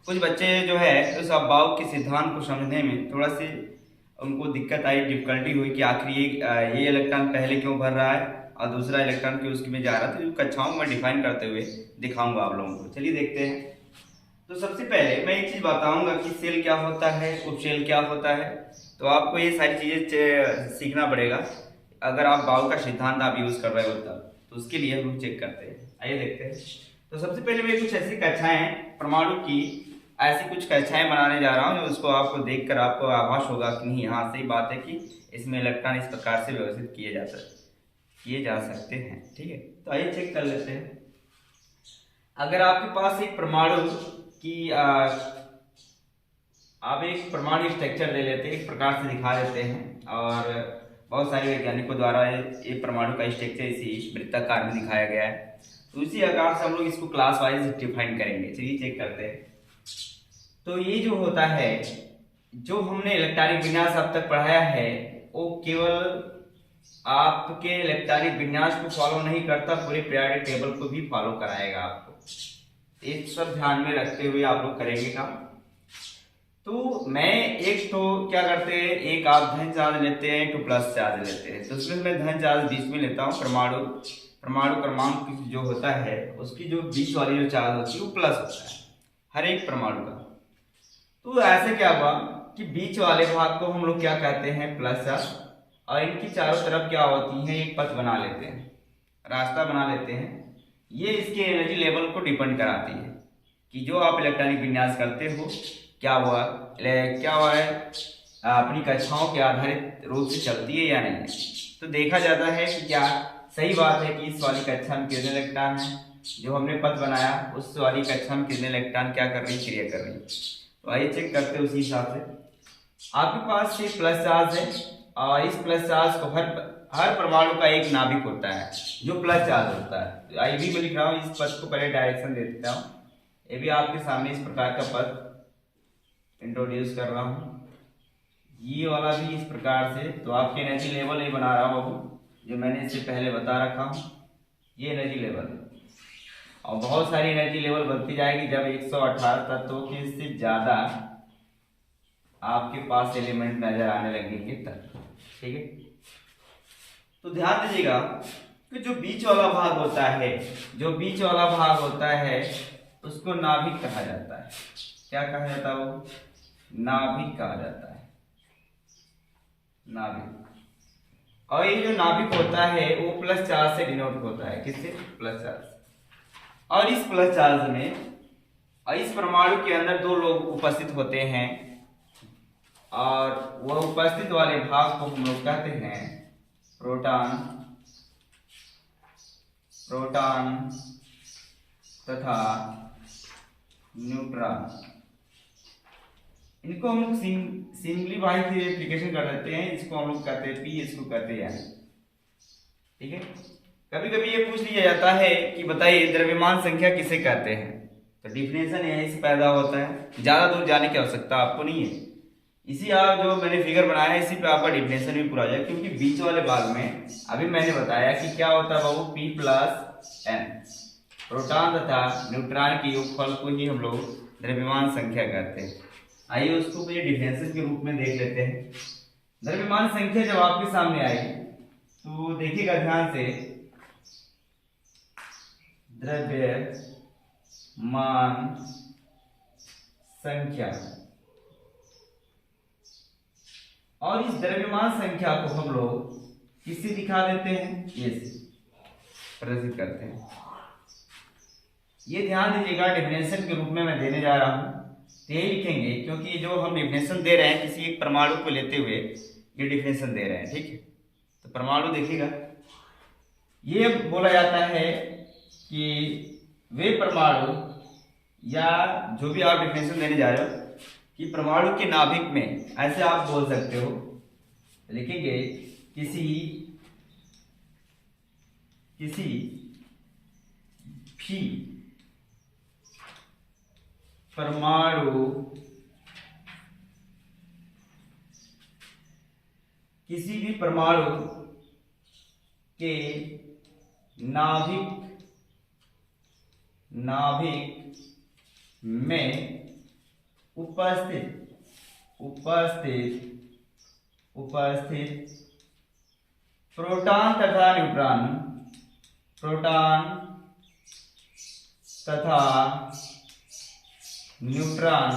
कुछ बच्चे जो है उस अफवाह के सिद्धांत को समझने में थोड़ा सी उनको दिक्कत आई, डिफिकल्टी हुई कि आखिर ये इलेक्ट्रॉन पहले क्यों भर रहा है और दूसरा इलेक्ट्रॉन क्यों उसमें जा रहा है। तो जो कक्षाओं में डिफाइन करते हुए दिखाऊंगा आप लोगों को। चलिए देखते हैं। तो सबसे पहले मैं एक चीज बताऊंगा कि सेल क्या होता है, उपसेल क्या होता है। तो आपको ये सारी चीजें सीखना पड़ेगा अगर आप बाउ का सिद्धांत आप यूज कर रहे हो तब। तो उसके लिए हम चेक करते हैं, आइए देखते हैं। तो सबसे पहले मैं कुछ ऐसी कक्षाएं परमाणु की, ऐसी कुछ कक्षाएं बनाने जा रहा हूं जो उसको आपको देखकर आपको आभास होगा कि नहीं, हाँ सही बात है कि इसमें इलेक्ट्रॉन इस प्रकार से व्यवस्थित किए जा सकते हैं। ठीक है, तो आइए चेक कर लेते हैं। अगर आपके पास एक परमाणु की आप एक परमाणु स्ट्रक्चर ले लेते हैं, एक प्रकार से दिखा देते हैं, और बहुत सारे वैज्ञानिकों द्वारा ये परमाणु का स्ट्रक्चर इसी वृत्ताकार में दिखाया गया है। तो इसी आकार से हम लोग इसको क्लास वाइज डिफाइन करेंगे। चलिए चेक करते हैं। तो ये जो होता है, जो हमने इलेक्ट्रॉनिक विन्यास अब तक पढ़ाया है, वो केवल आपके इलेक्ट्रॉनिक विन्यास को फॉलो नहीं करता, पूरे पीरियोडिक टेबल को भी फॉलो कराएगा आपको। इस सब ध्यान में रखते हुए आप लोग करेंगे काम। तो मैं एक तो क्या करते हैं, एक आप धन चार्ज लेते हैं, तो प्लस चार्ज लेते हैं। तो उसमें मैं धन चार्ज बीच में लेता हूँ। परमाणु क्रमांक जो होता है उसकी जो बीच वाली जो चार्ज होती है वो प्लस होता है हर एक परमाणु का। तो ऐसे क्या हुआ कि बीच वाले भाग को हम लोग क्या कहते हैं, प्लस चार्ज, और इनकी चारों तरफ क्या होती है, एक पथ बना लेते हैं, रास्ता बना लेते हैं। ये इसके एनर्जी लेवल को डिपेंड कराती है कि जो आप इलेक्ट्रॉनिक विन्यास करते हो क्या हुआ है, अपनी कक्षाओं के आधारित रूप से चलती है या नहीं। तो देखा जाता है कि क्या सही बात है कि इस वाली कक्षा में कितने इलेक्ट्रॉन है, जो हमने पथ बनाया उस वाली कक्षा में कितने इलेक्ट्रॉन क्या कर रही, क्रिया कर रही। तो आइए चेक करते हैं उसी हिसाब से। आपके पास ये प्लस चार्ज है, और इस प्लस चार्ज को हर परमाणु का एक नाभिक होता है जो प्लस चार्ज होता है। आई भी मैं लिख रहा हूँ, इस पथ को पहले डायरेक्शन दे देता हूँ। ये भी आपके सामने इस प्रकार का पथ इंट्रोड्यूस कर रहा हूँ, ये वाला भी इस प्रकार से। तो आपके एनर्जी लेवल नहीं बना रहा हूँ, जो मैंने इससे पहले बता रखा हूँ, ये एनर्जी लेवल है। और बहुत सारी एनर्जी लेवल बनती जाएगी जब 118 तत्वों के से ज्यादा आपके पास एलिमेंट नजर आने लगेंगे तब। ठीक है, तो ध्यान दीजिएगा कि जो बीच वाला भाग होता है, उसको नाभिक कहा जाता है। क्या कहा जाता है, वो नाभिक कहा जाता है, नाभिक। और ये जो नाभिक होता है वो प्लस चार्ज से डिनोट होता है, किससे, प्लस चार्ज। और इस प्लस चार्ज में, और इस परमाणु के अंदर दो लोग उपस्थित होते हैं, और वह उपस्थित वाले भाग को हम लोग कहते हैं प्रोटॉन तथा न्यूट्रॉन। इनको हम लोग सिंपलीफाई की एप्लीकेशन कर देते हैं, इसको हम लोग कहते हैं पी, इसको कहते हैं एन। ठीक है, कभी कभी ये पूछ लिया जाता है कि बताइए द्रव्यमान संख्या किसे कहते हैं। तो डिफिनेशन यहीं से पैदा होता है, ज्यादा दूर जाने की आवश्यकता आपको नहीं है। इसी आप जो मैंने फिगर बनाया है इसी पे आपका डिफिनेशन भी पूरा हो जाए, क्योंकि बीच वाले भाग में अभी मैंने बताया कि क्या होता है बाबू, पी प्लस एन। प्रोटॉन तथा न्यूट्रॉन के योगफल को ही हम लोग द्रव्यमान संख्या कहते हैं। आइए उसको भी डिफरेंसेस के रूप में देख लेते हैं। द्रव्यमान संख्या जब आपके सामने आएगी तो देखिएगा ध्यान से, द्रव्यमान संख्या, और इस द्रव्यमान संख्या को हम लोग किससे दिखा देते हैं, ये से प्रदर्शित करते हैं। ये ध्यान दीजिएगा, डिफिनेशन के रूप में मैं देने जा रहा हूं, तो यही लिखेंगे, क्योंकि जो हम डिफिनेशन दे रहे हैं किसी एक परमाणु को लेते हुए ये डिफिनेशन दे रहे हैं। ठीक है, तो परमाणु देखिएगा, ये बोला जाता है कि वे परमाणु, या जो भी आप डिफिनेशन देने जा रहे हो, कि परमाणु के नाभिक में, ऐसे आप बोल सकते हो, लिखेंगे किसी भी परमाणु के नाभिक में उपस्थित उपस्थित उपस्थित प्रोटॉन तथा न्यूट्रॉन, प्रोटॉन तथा न्यूट्रॉन,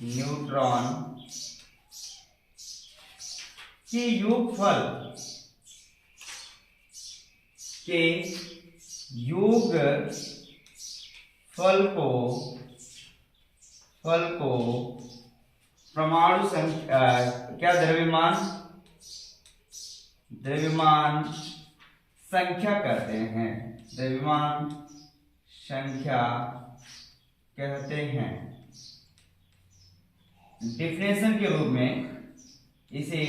न्यूट्रॉन के योगफल के योगफल को परमाणु संख्या क्या द्रव्यमान संख्या कहते हैं, द्रव्यमान संख्या कहते हैं। डिफिनेशन के रूप में इसे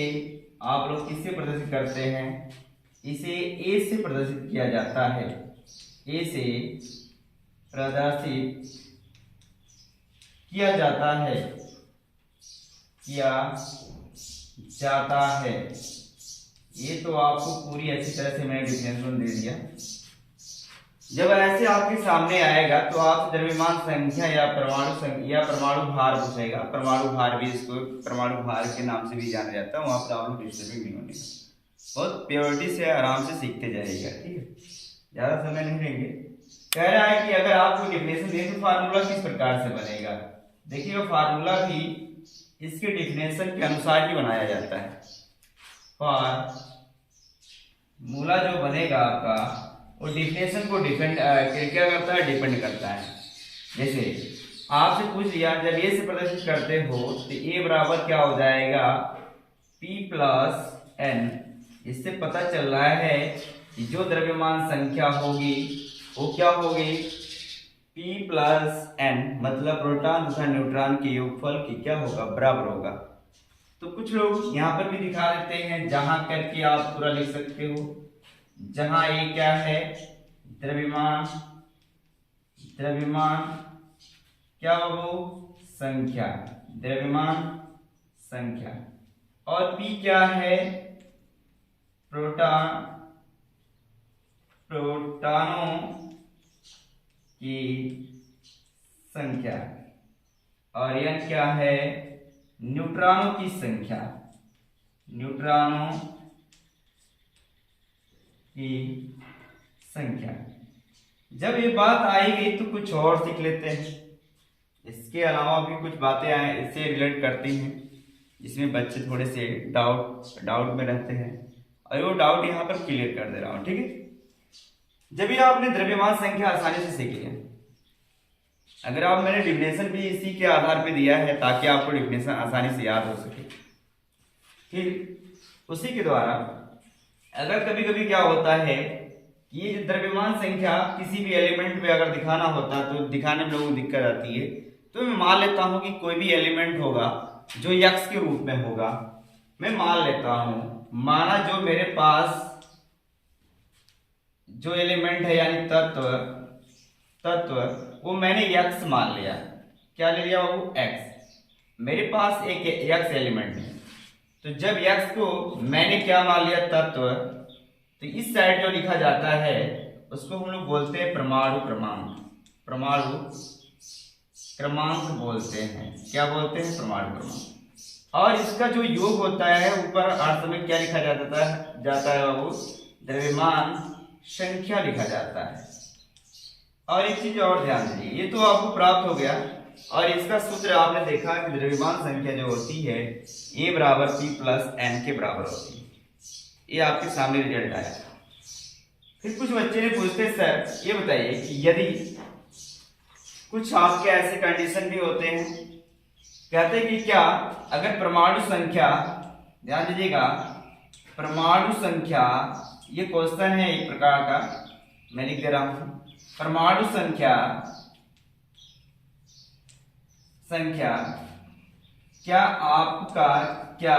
आप लोग किससे प्रदर्शित करते हैं, इसे ए से प्रदर्शित किया जाता है, ए से प्रदर्शित किया जाता है, किया जाता है। ये तो आपको पूरी अच्छी तरह से मैंने डिफिनेशन दे दिया। जब ऐसे आपके सामने आएगा तो आप द्रव्यमान संख्या या परमाणु भार पूछेगा। परमाणु भार भी, इसको परमाणु भार के नाम से भी जाना जाता है। वहां पर आप लोग डिस्टर्बिंग नहीं होने, बहुत प्योरिटी से आराम से सीखते जाइएगा, ठीक है, ज्यादा समय नहीं लेंगे। कह रहा है कि अगर आपको डिफिनेशन दें तो फार्मूला किस प्रकार से बनेगा। देखिए, वो फार्मूला भी इसके डिफिनेशन के अनुसार ही बनाया जाता है। फार्मूला जो बनेगा आपका, वो डिफिनेशन को क्या करता है, डिपेंड करता है। जैसे आपसे पूछ लिया, जब ए से प्रदर्शित करते हो तो ए बराबर क्या हो जाएगा, P प्लस N। इससे पता चल रहा है कि जो द्रव्यमान संख्या होगी वो क्या होगी, P प्लस N, मतलब प्रोटॉन तथा न्यूट्रॉन के योगफल की क्या होगा, बराबर होगा। तो कुछ लोग यहाँ पर भी दिखा देते हैं, जहां करके आप पूरा लिख सकते हो। जहां ये क्या है, द्रव्यमान, द्रव्यमान क्या हो, संख्या, द्रव्यमान संख्या, और P क्या है, प्रोटॉनों की संख्या, और N क्या है, न्यूट्रॉनों की संख्या, न्यूट्रॉनों की संख्या। जब ये बात आएगी तो कुछ और सीख लेते हैं। इसके अलावा भी कुछ बातें इससे रिलेट करती हैं, जिसमें बच्चे थोड़े से डाउट में रहते हैं, और वो डाउट यहाँ पर क्लियर कर दे रहा हूँ, ठीक है। जब भी आपने द्रव्यमान संख्या आसानी से सीखी है, अगर आप, मैंने डिफिनेशन भी इसी के आधार पे दिया है ताकि आपको डिफिनेशन आसानी से याद हो सके, ठीक। उसी के द्वारा अगर कभी कभी क्या होता है कि ये द्रव्यमान संख्या किसी भी एलिमेंट पे अगर दिखाना होता है तो दिखाने में लोगों को दिक्कत आती है। तो मैं मान लेता हूं कि कोई भी एलिमेंट होगा जो यक्स के रूप में होगा, मैं मान लेता हूं, माना जो मेरे पास जो एलिमेंट है यानी तत्व वो मैंने यक्स मान लिया। क्या ले लिया, वो एक्स। मेरे पास एक यक्स एलिमेंट है, तो जब यक्स को मैंने क्या मान लिया, तत्व, तो इस साइड जो लिखा जाता है उसको हम लोग बोलते हैं परमाणु क्रमांक, परमाणु क्रमांक बोलते हैं। क्या बोलते हैं, परमाणु क्रमांक। और इसका जो योग होता है ऊपर अर्थ में क्या लिखा जाता है वो द्रव्यमान संख्या लिखा जाता है। और एक चीज और ध्यान दीजिए, ये तो आपको प्राप्त हो गया, और इसका सूत्र आपने देखा कि द्रव्यमान संख्या जो होती है ए बराबर P प्लस N के बराबर होती है। ये आपके सामने रिजल्ट आया। फिर कुछ बच्चे ने पूछते, सर ये बताइए कि यदि कुछ आपके ऐसे कंडीशन भी होते हैं, कहते हैं कि क्या अगर परमाणु संख्या, ध्यान दीजिएगा, परमाणु संख्या, ये क्वेश्चन है एक प्रकार का, मैं लिख दे रहा हूं, परमाणु संख्या क्या आपका क्या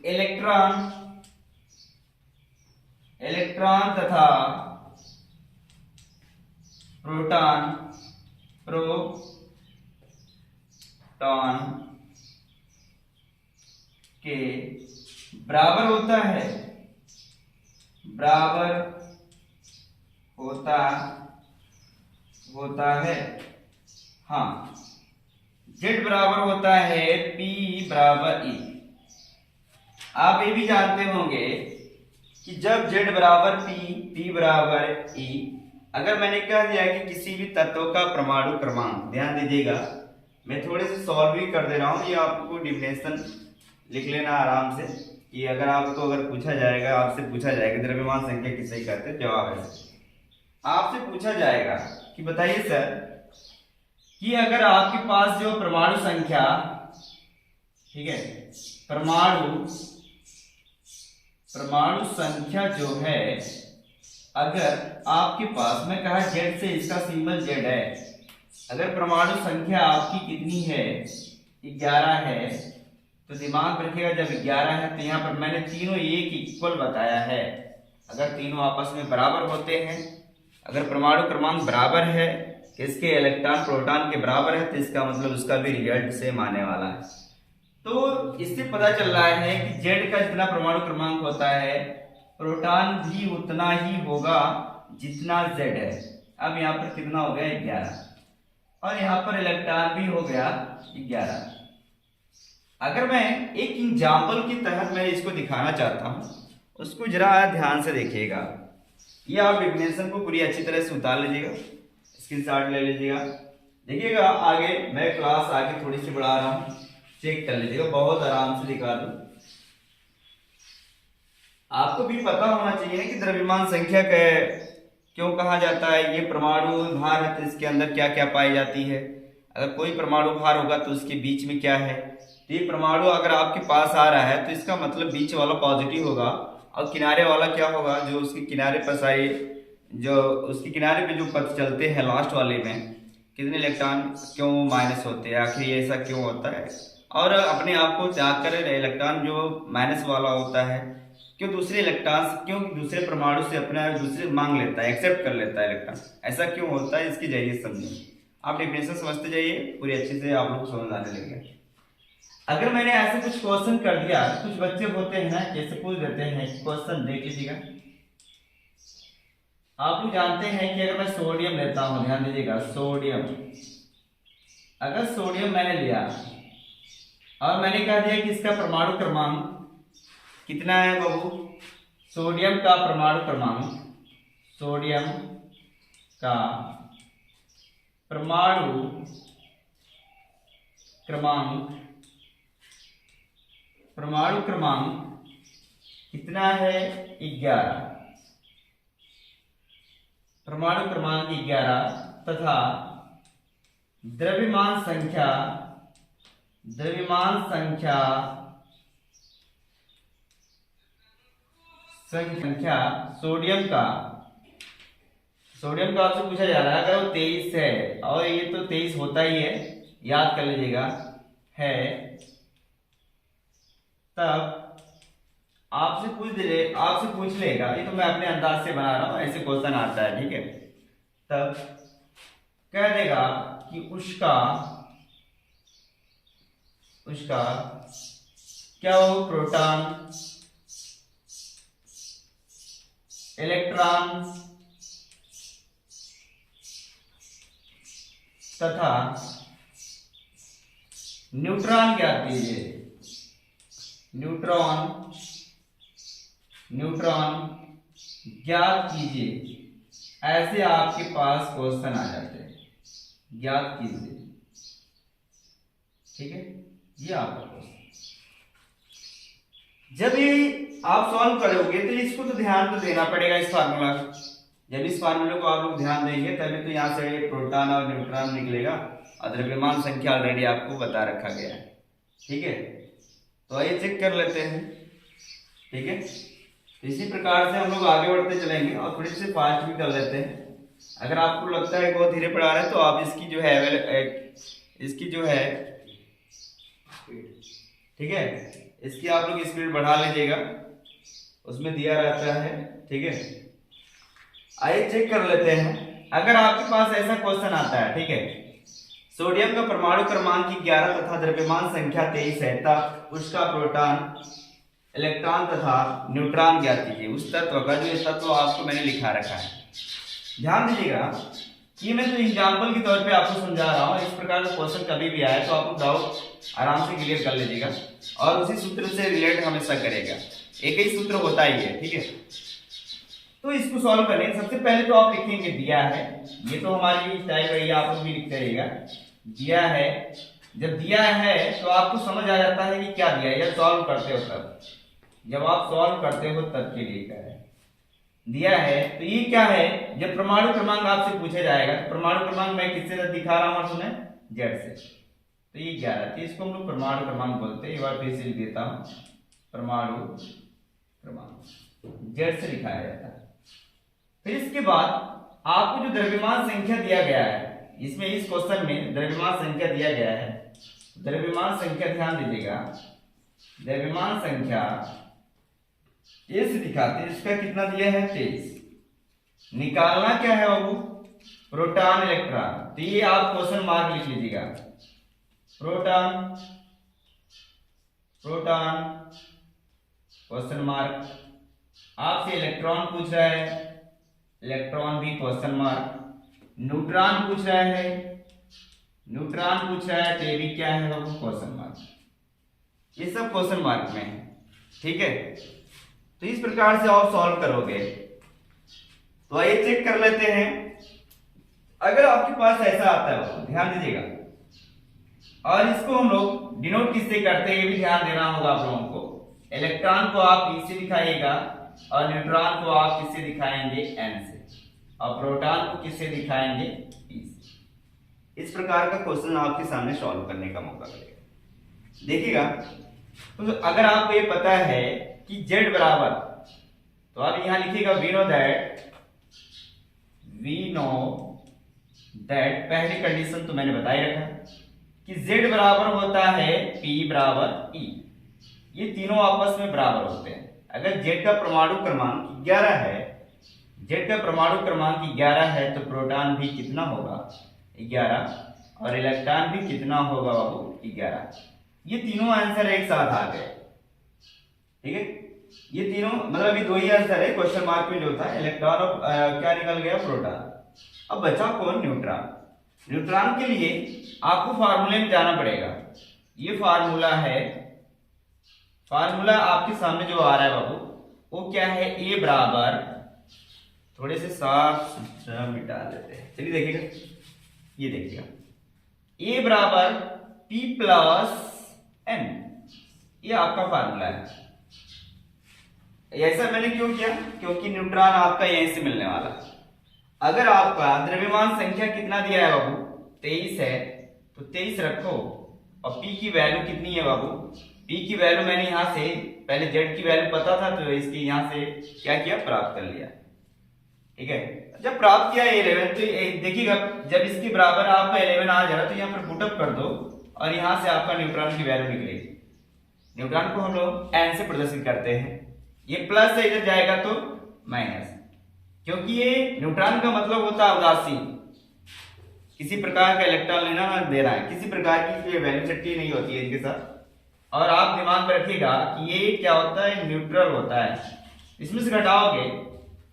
इलेक्ट्रॉन तथा प्रोटॉन के बराबर होता है, बराबर होता है। हाँ, जेड बराबर होता है P बराबर E। आप ये भी जानते होंगे कि जब Z बराबर P बराबर E, अगर मैंने कह दिया कि किसी भी तत्व का परमाणु क्रमांक, ध्यान दीजिएगा मैं थोड़े से सॉल्व भी कर दे रहा हूँ, ये आपको डिफिनेशन लिख लेना आराम से कि अगर आपको पूछा जाएगा, आपसे पूछा जाएगा द्रव्यमान संख्या किसे कहते हैं, जवाब है आपसे पूछा जाएगा कि बताइए सर कि अगर आपके पास जो परमाणु संख्या, ठीक है, परमाणु संख्या जो है, अगर आपके पास, मैं कहा जेड से, इसका सिंबल जेड है, अगर परमाणु संख्या आपकी कितनी है 11 है, तो दिमाग रखिएगा जब 11 है तो यहाँ पर मैंने तीनों एक इक्वल बताया है। अगर तीनों आपस में बराबर होते हैं, अगर परमाणु क्रमांक बराबर है, इसके इलेक्ट्रॉन प्रोटॉन के बराबर है, तो इसका मतलब उसका भी रिजल्ट सेम आने वाला है। तो इससे पता चल रहा है कि जेड का जितना परमाणु क्रमांक होता है, प्रोटॉन भी उतना ही होगा जितना जेड है। अब यहाँ पर कितना हो गया 11, और यहाँ पर इलेक्ट्रॉन भी हो गया 11। अगर मैं एक एग्जाम्पल की तहत मैं इसको दिखाना चाहता हूँ, उसको जरा ध्यान से देखिएगा। ये आप डिफिनेशन को पूरी अच्छी तरह से उतार लीजिएगा, स्क्रीनशॉट ले लीजिएगा, देखिएगा। आगे मैं क्लास आगे थोड़ी सी बढ़ा रहा हूँ, चेक कर लीजिएगा, बहुत आराम से दिखा दूं। आपको भी पता होना चाहिए कि द्रव्यमान संख्या क्यों कहा जाता है। ये परमाणु भार है तो इसके अंदर क्या क्या पाई जाती है। अगर कोई परमाणु भार होगा तो उसके बीच में क्या है, तो ये परमाणु अगर आपके पास आ रहा है तो इसका मतलब बीच वाला पॉजिटिव होगा, और किनारे वाला क्या होगा, जो उसके किनारे पर सारे, जो उसके किनारे पे जो पथ चलते हैं लास्ट वाले में, कितने इलेक्ट्रॉन क्यों माइनस होते हैं, आखिर ऐसा क्यों होता है। और अपने आप को त्याग कर इलेक्ट्रॉन जो माइनस वाला होता है, क्यों दूसरे इलेक्ट्रॉन, क्यों दूसरे परमाणु से अपना दूसरे मांग लेता है, एक्सेप्ट कर लेता है इलेक्ट्रॉन, ऐसा क्यों होता है, इसके जरिए समझें। आप डेफिनेशन समझते जाइए, पूरी अच्छे से आप लोग समझ आने लगे। अगर मैंने ऐसे कुछ क्वेश्चन कर दिया, कुछ बच्चे होते हैं ना, जैसे पूछ देते हैं क्वेश्चन, देख लीजिएगा। आप लोग जानते हैं कि अगर मैं सोडियम लेता हूं, ध्यान दीजिएगा, सोडियम, अगर सोडियम मैंने लिया और मैंने कह दिया कि इसका परमाणु क्रमांक कितना है बाबू, सोडियम का परमाणु क्रमांक, सोडियम का परमाणु क्रमांक कितना है 11, परमाणु क्रमांक 11, तथा द्रव्यमान संख्या सोडियम का आपसे पूछा जा रहा है। अगर वो 23 है, और ये तो 23 होता ही है, याद कर लीजिएगा, है, तब आपसे पूछ लेगा, ये तो मैं अपने अंदाज से बना रहा हूं, ऐसे क्वेश्चन आता है, ठीक है। तब कह देगा कि उसका क्या हो, प्रोटॉन, इलेक्ट्रॉन तथा न्यूट्रॉन ज्ञात कीजिए। न्यूट्रॉन ज्ञात कीजिए, ऐसे आपके पास क्वेश्चन आ जाते हैं, ज्ञात कीजिए, ठीक है। ये आपका क्वेश्चन, जब ये आप सॉल्व करोगे तो इसको तो ध्यान तो देना पड़ेगा, इस फार्मूला को। जब इस फार्मूले को आप लोग ध्यान देंगे तभी तो यहाँ से प्रोटॉन और न्यूट्रॉन निकलेगा, और द्रव्यमान संख्या ऑलरेडी आपको बता रखा गया है, ठीक है। तो आइए चेक कर लेते हैं, ठीक है। इसी प्रकार से हम लोग आगे बढ़ते चलेंगे, और थोड़ी सी फास्ट भी कर लेते हैं। अगर आपको लगता है बहुत धीरे पढ़ा रहे हैं तो आप इसकी जो है ठीक है, इसकी आप लोग स्पीड बढ़ा लीजिएगा, उसमें दिया रहता है, ठीक है। आइए चेक कर लेते हैं। अगर आपके पास ऐसा क्वेश्चन आता है, ठीक है, सोडियम का परमाणु क्रमांक 11 तथा द्रव्यमान संख्या 23 है, तब उसका प्रोटॉन, इलेक्ट्रॉन तथा न्यूट्रॉन ज्ञात कीजिए। उस तत्व का, जो तत्व आपको मैंने लिखा रखा है, ध्यान दीजिएगा। ये मैं तो एग्जाम्पल के तौर पे आपको समझा रहा हूँ। इस प्रकार का क्वेश्चन कभी भी आए तो आप डाउट आराम से क्लियर कर लीजिएगा और उसी सूत्र से रिलेट हमेशा करेगा। एक ही सूत्र होता ही है, ठीक है। तो इसको सॉल्व करने सबसे पहले तो आप लिखेंगे दिया है, ये तो हमारी स्टाइल रही, आप लोग भी लिखते रहिएगा। दिया है, जब दिया है तो आपको समझ आ जाता है कि क्या दिया है, या सॉल्व करते हो तब, जब आप सॉल्व करते हो तब के लिए क्या है दिया है। तो ये क्या है, जब परमाणु क्रमांक आपसे पूछा जाएगा तो परमाणु क्रमांक मैं किससे दिखा रहा हूं, सुने जेड से। तो ये 11, तो इसको हम लोग परमाणु क्रमांक बोलते हैं। एक बार फिर से लिख देता हूं, परमाणु क्रमांक जेड से दिखाया जाता है। फिर इसके बाद आपको जो द्रव्यमान संख्या दिया गया है, इसमें इस क्वेश्चन में द्रव्यमान संख्या दिया गया है। द्रव्यमान संख्या ध्यान दीजिएगा, द्रव्यमान संख्या 23 दिखाते हैं। इसका कितना दिया है 23। निकालना क्या है बाबू, प्रोटॉन इलेक्ट्रॉन। तो ये आप क्वेश्चन मार्क लिख लीजिएगा, प्रोटॉन प्रोटॉन क्वेश्चन मार्क। आपसे इलेक्ट्रॉन पूछ रहा है, इलेक्ट्रॉन भी क्वेश्चन मार्क। न्यूट्रॉन पूछ रहा है, न्यूट्रॉन पूछ रहा है, तो ये भी क्या है बाबू क्वेश्चन मार्क। ये सब क्वेश्चन मार्क में है, ठीक है। तो इस प्रकार से आप सॉल्व करोगे। तो आइए चेक कर लेते हैं। अगर आपके पास ऐसा आता है, ध्यान दीजिएगा, और इसको हम लोग डिनोट किससे करते हैं ये भी ध्यान देना होगा आप लोगों को। इलेक्ट्रॉन को आप ई से दिखाइएगा और न्यूट्रॉन को आप किससे दिखाएंगे, एन से, और प्रोटॉन को किससे दिखाएंगे, पी से। इस प्रकार का क्वेश्चन आपके सामने सॉल्व करने का मौका मिलेगा। देखिएगा, तो अगर आपको ये पता है कि z बराबर, तो आप यहां लिखिएगा वी नो दैट पहली कंडीशन तो मैंने बता ही रखा कि z बराबर होता है p बराबर e। ये तीनों आपस में बराबर होते हैं। अगर z का परमाणु क्रमांक 11 है, z का परमाणु क्रमांक 11 है, तो प्रोटॉन भी कितना होगा 11, और इलेक्ट्रॉन भी कितना होगा बाबू 11। ये तीनों आंसर एक साथ आ गए, ठीक है। ये तीनों मतलब ये दो ही आंसर है क्वेश्चन मार्क में जो था, इलेक्ट्रॉन और क्या निकल गया, प्रोटॉन। अब बचा कौन, न्यूट्रॉन। न्यूट्रॉन के लिए आपको फार्मूले में जाना पड़ेगा। ये फार्मूला है, फार्मूला आपके सामने जो आ रहा है बाबू, वो क्या है, ए बराबर, थोड़े से साफ सुथरा मिटा देते हैं, चलिए देखिएगा, ये देखिएगा, ए बराबर पी प्लस एन, ये आपका फार्मूला है। ऐसा मैंने क्यों किया, क्योंकि न्यूट्रॉन आपका यहीं से मिलने वाला। अगर आपका द्रव्यमान संख्या कितना दिया है बाबू, 23 है, तो 23 रखो, और P की वैल्यू कितनी है बाबू, P की वैल्यू मैंने यहां से, पहले Z की वैल्यू पता था तो इसकी यहां से क्या किया, प्राप्त कर लिया, ठीक है। जब प्राप्त किया 11, तो देखिएगा जब इसके बराबर आपका 11 आ जाए तो यहाँ पर पुटअप कर दो, और यहां से आपका न्यूट्रॉन की वैल्यू निकलेगी। न्यूट्रॉन को हम लोग एन से प्रदर्शित करते हैं, ये प्लस से इधर जाएगा तो माइनस, क्योंकि ये न्यूट्रॉन का मतलब होता है उदासीन, किसी प्रकार का इलेक्ट्रॉन लेना ना देना है, किसी प्रकार की वैल्यू सेटिंग नहीं होती है इनके साथ। और आप दिमाग में रखिएगा कि ये क्या होता है, न्यूट्रल होता है। इसमें से घटाओगे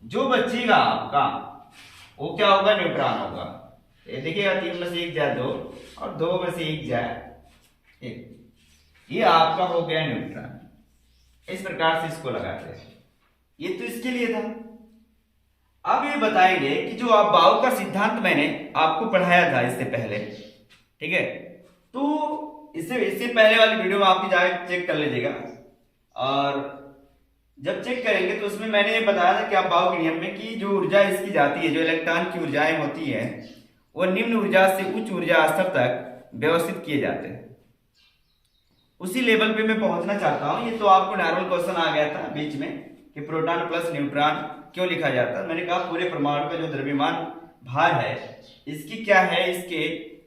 जो बचेगा आपका वो क्या होगा, न्यूट्रॉन होगा। ये देखिएगा 3 में से 1 जाए 2, और 2 में से 1 जाए 1, ये आपका हो गया न्यूट्रॉन। इस प्रकार से इसको लगाते हैं। ये तो इसके लिए था। अब ये बताएंगे कि जो आप बाउ का सिद्धांत मैंने आपको पढ़ाया था इससे पहले, ठीक है, तो इससे पहले वाली वीडियो में आप जाके चेक कर लीजिएगा। और जब चेक करेंगे तो उसमें मैंने ये बताया था कि आप बाउ के नियम में कि जो ऊर्जा इसकी जाती है, जो इलेक्ट्रॉन की ऊर्जाएं होती है, वो निम्न ऊर्जा से उच्च ऊर्जा स्तर तक व्यवस्थित किए जाते हैं। उसी लेवल पे मैं पहुंचना चाहता हूं। ये तो आपको नॉर्मल क्वेश्चन आ गया था बीच में कि प्रोटॉन प्लस न्यूट्रॉन क्यों लिखा जाता है। मैंने कहा पूरे परमाणु का जो द्रव्यमान भार है, इसकी क्या है, इसके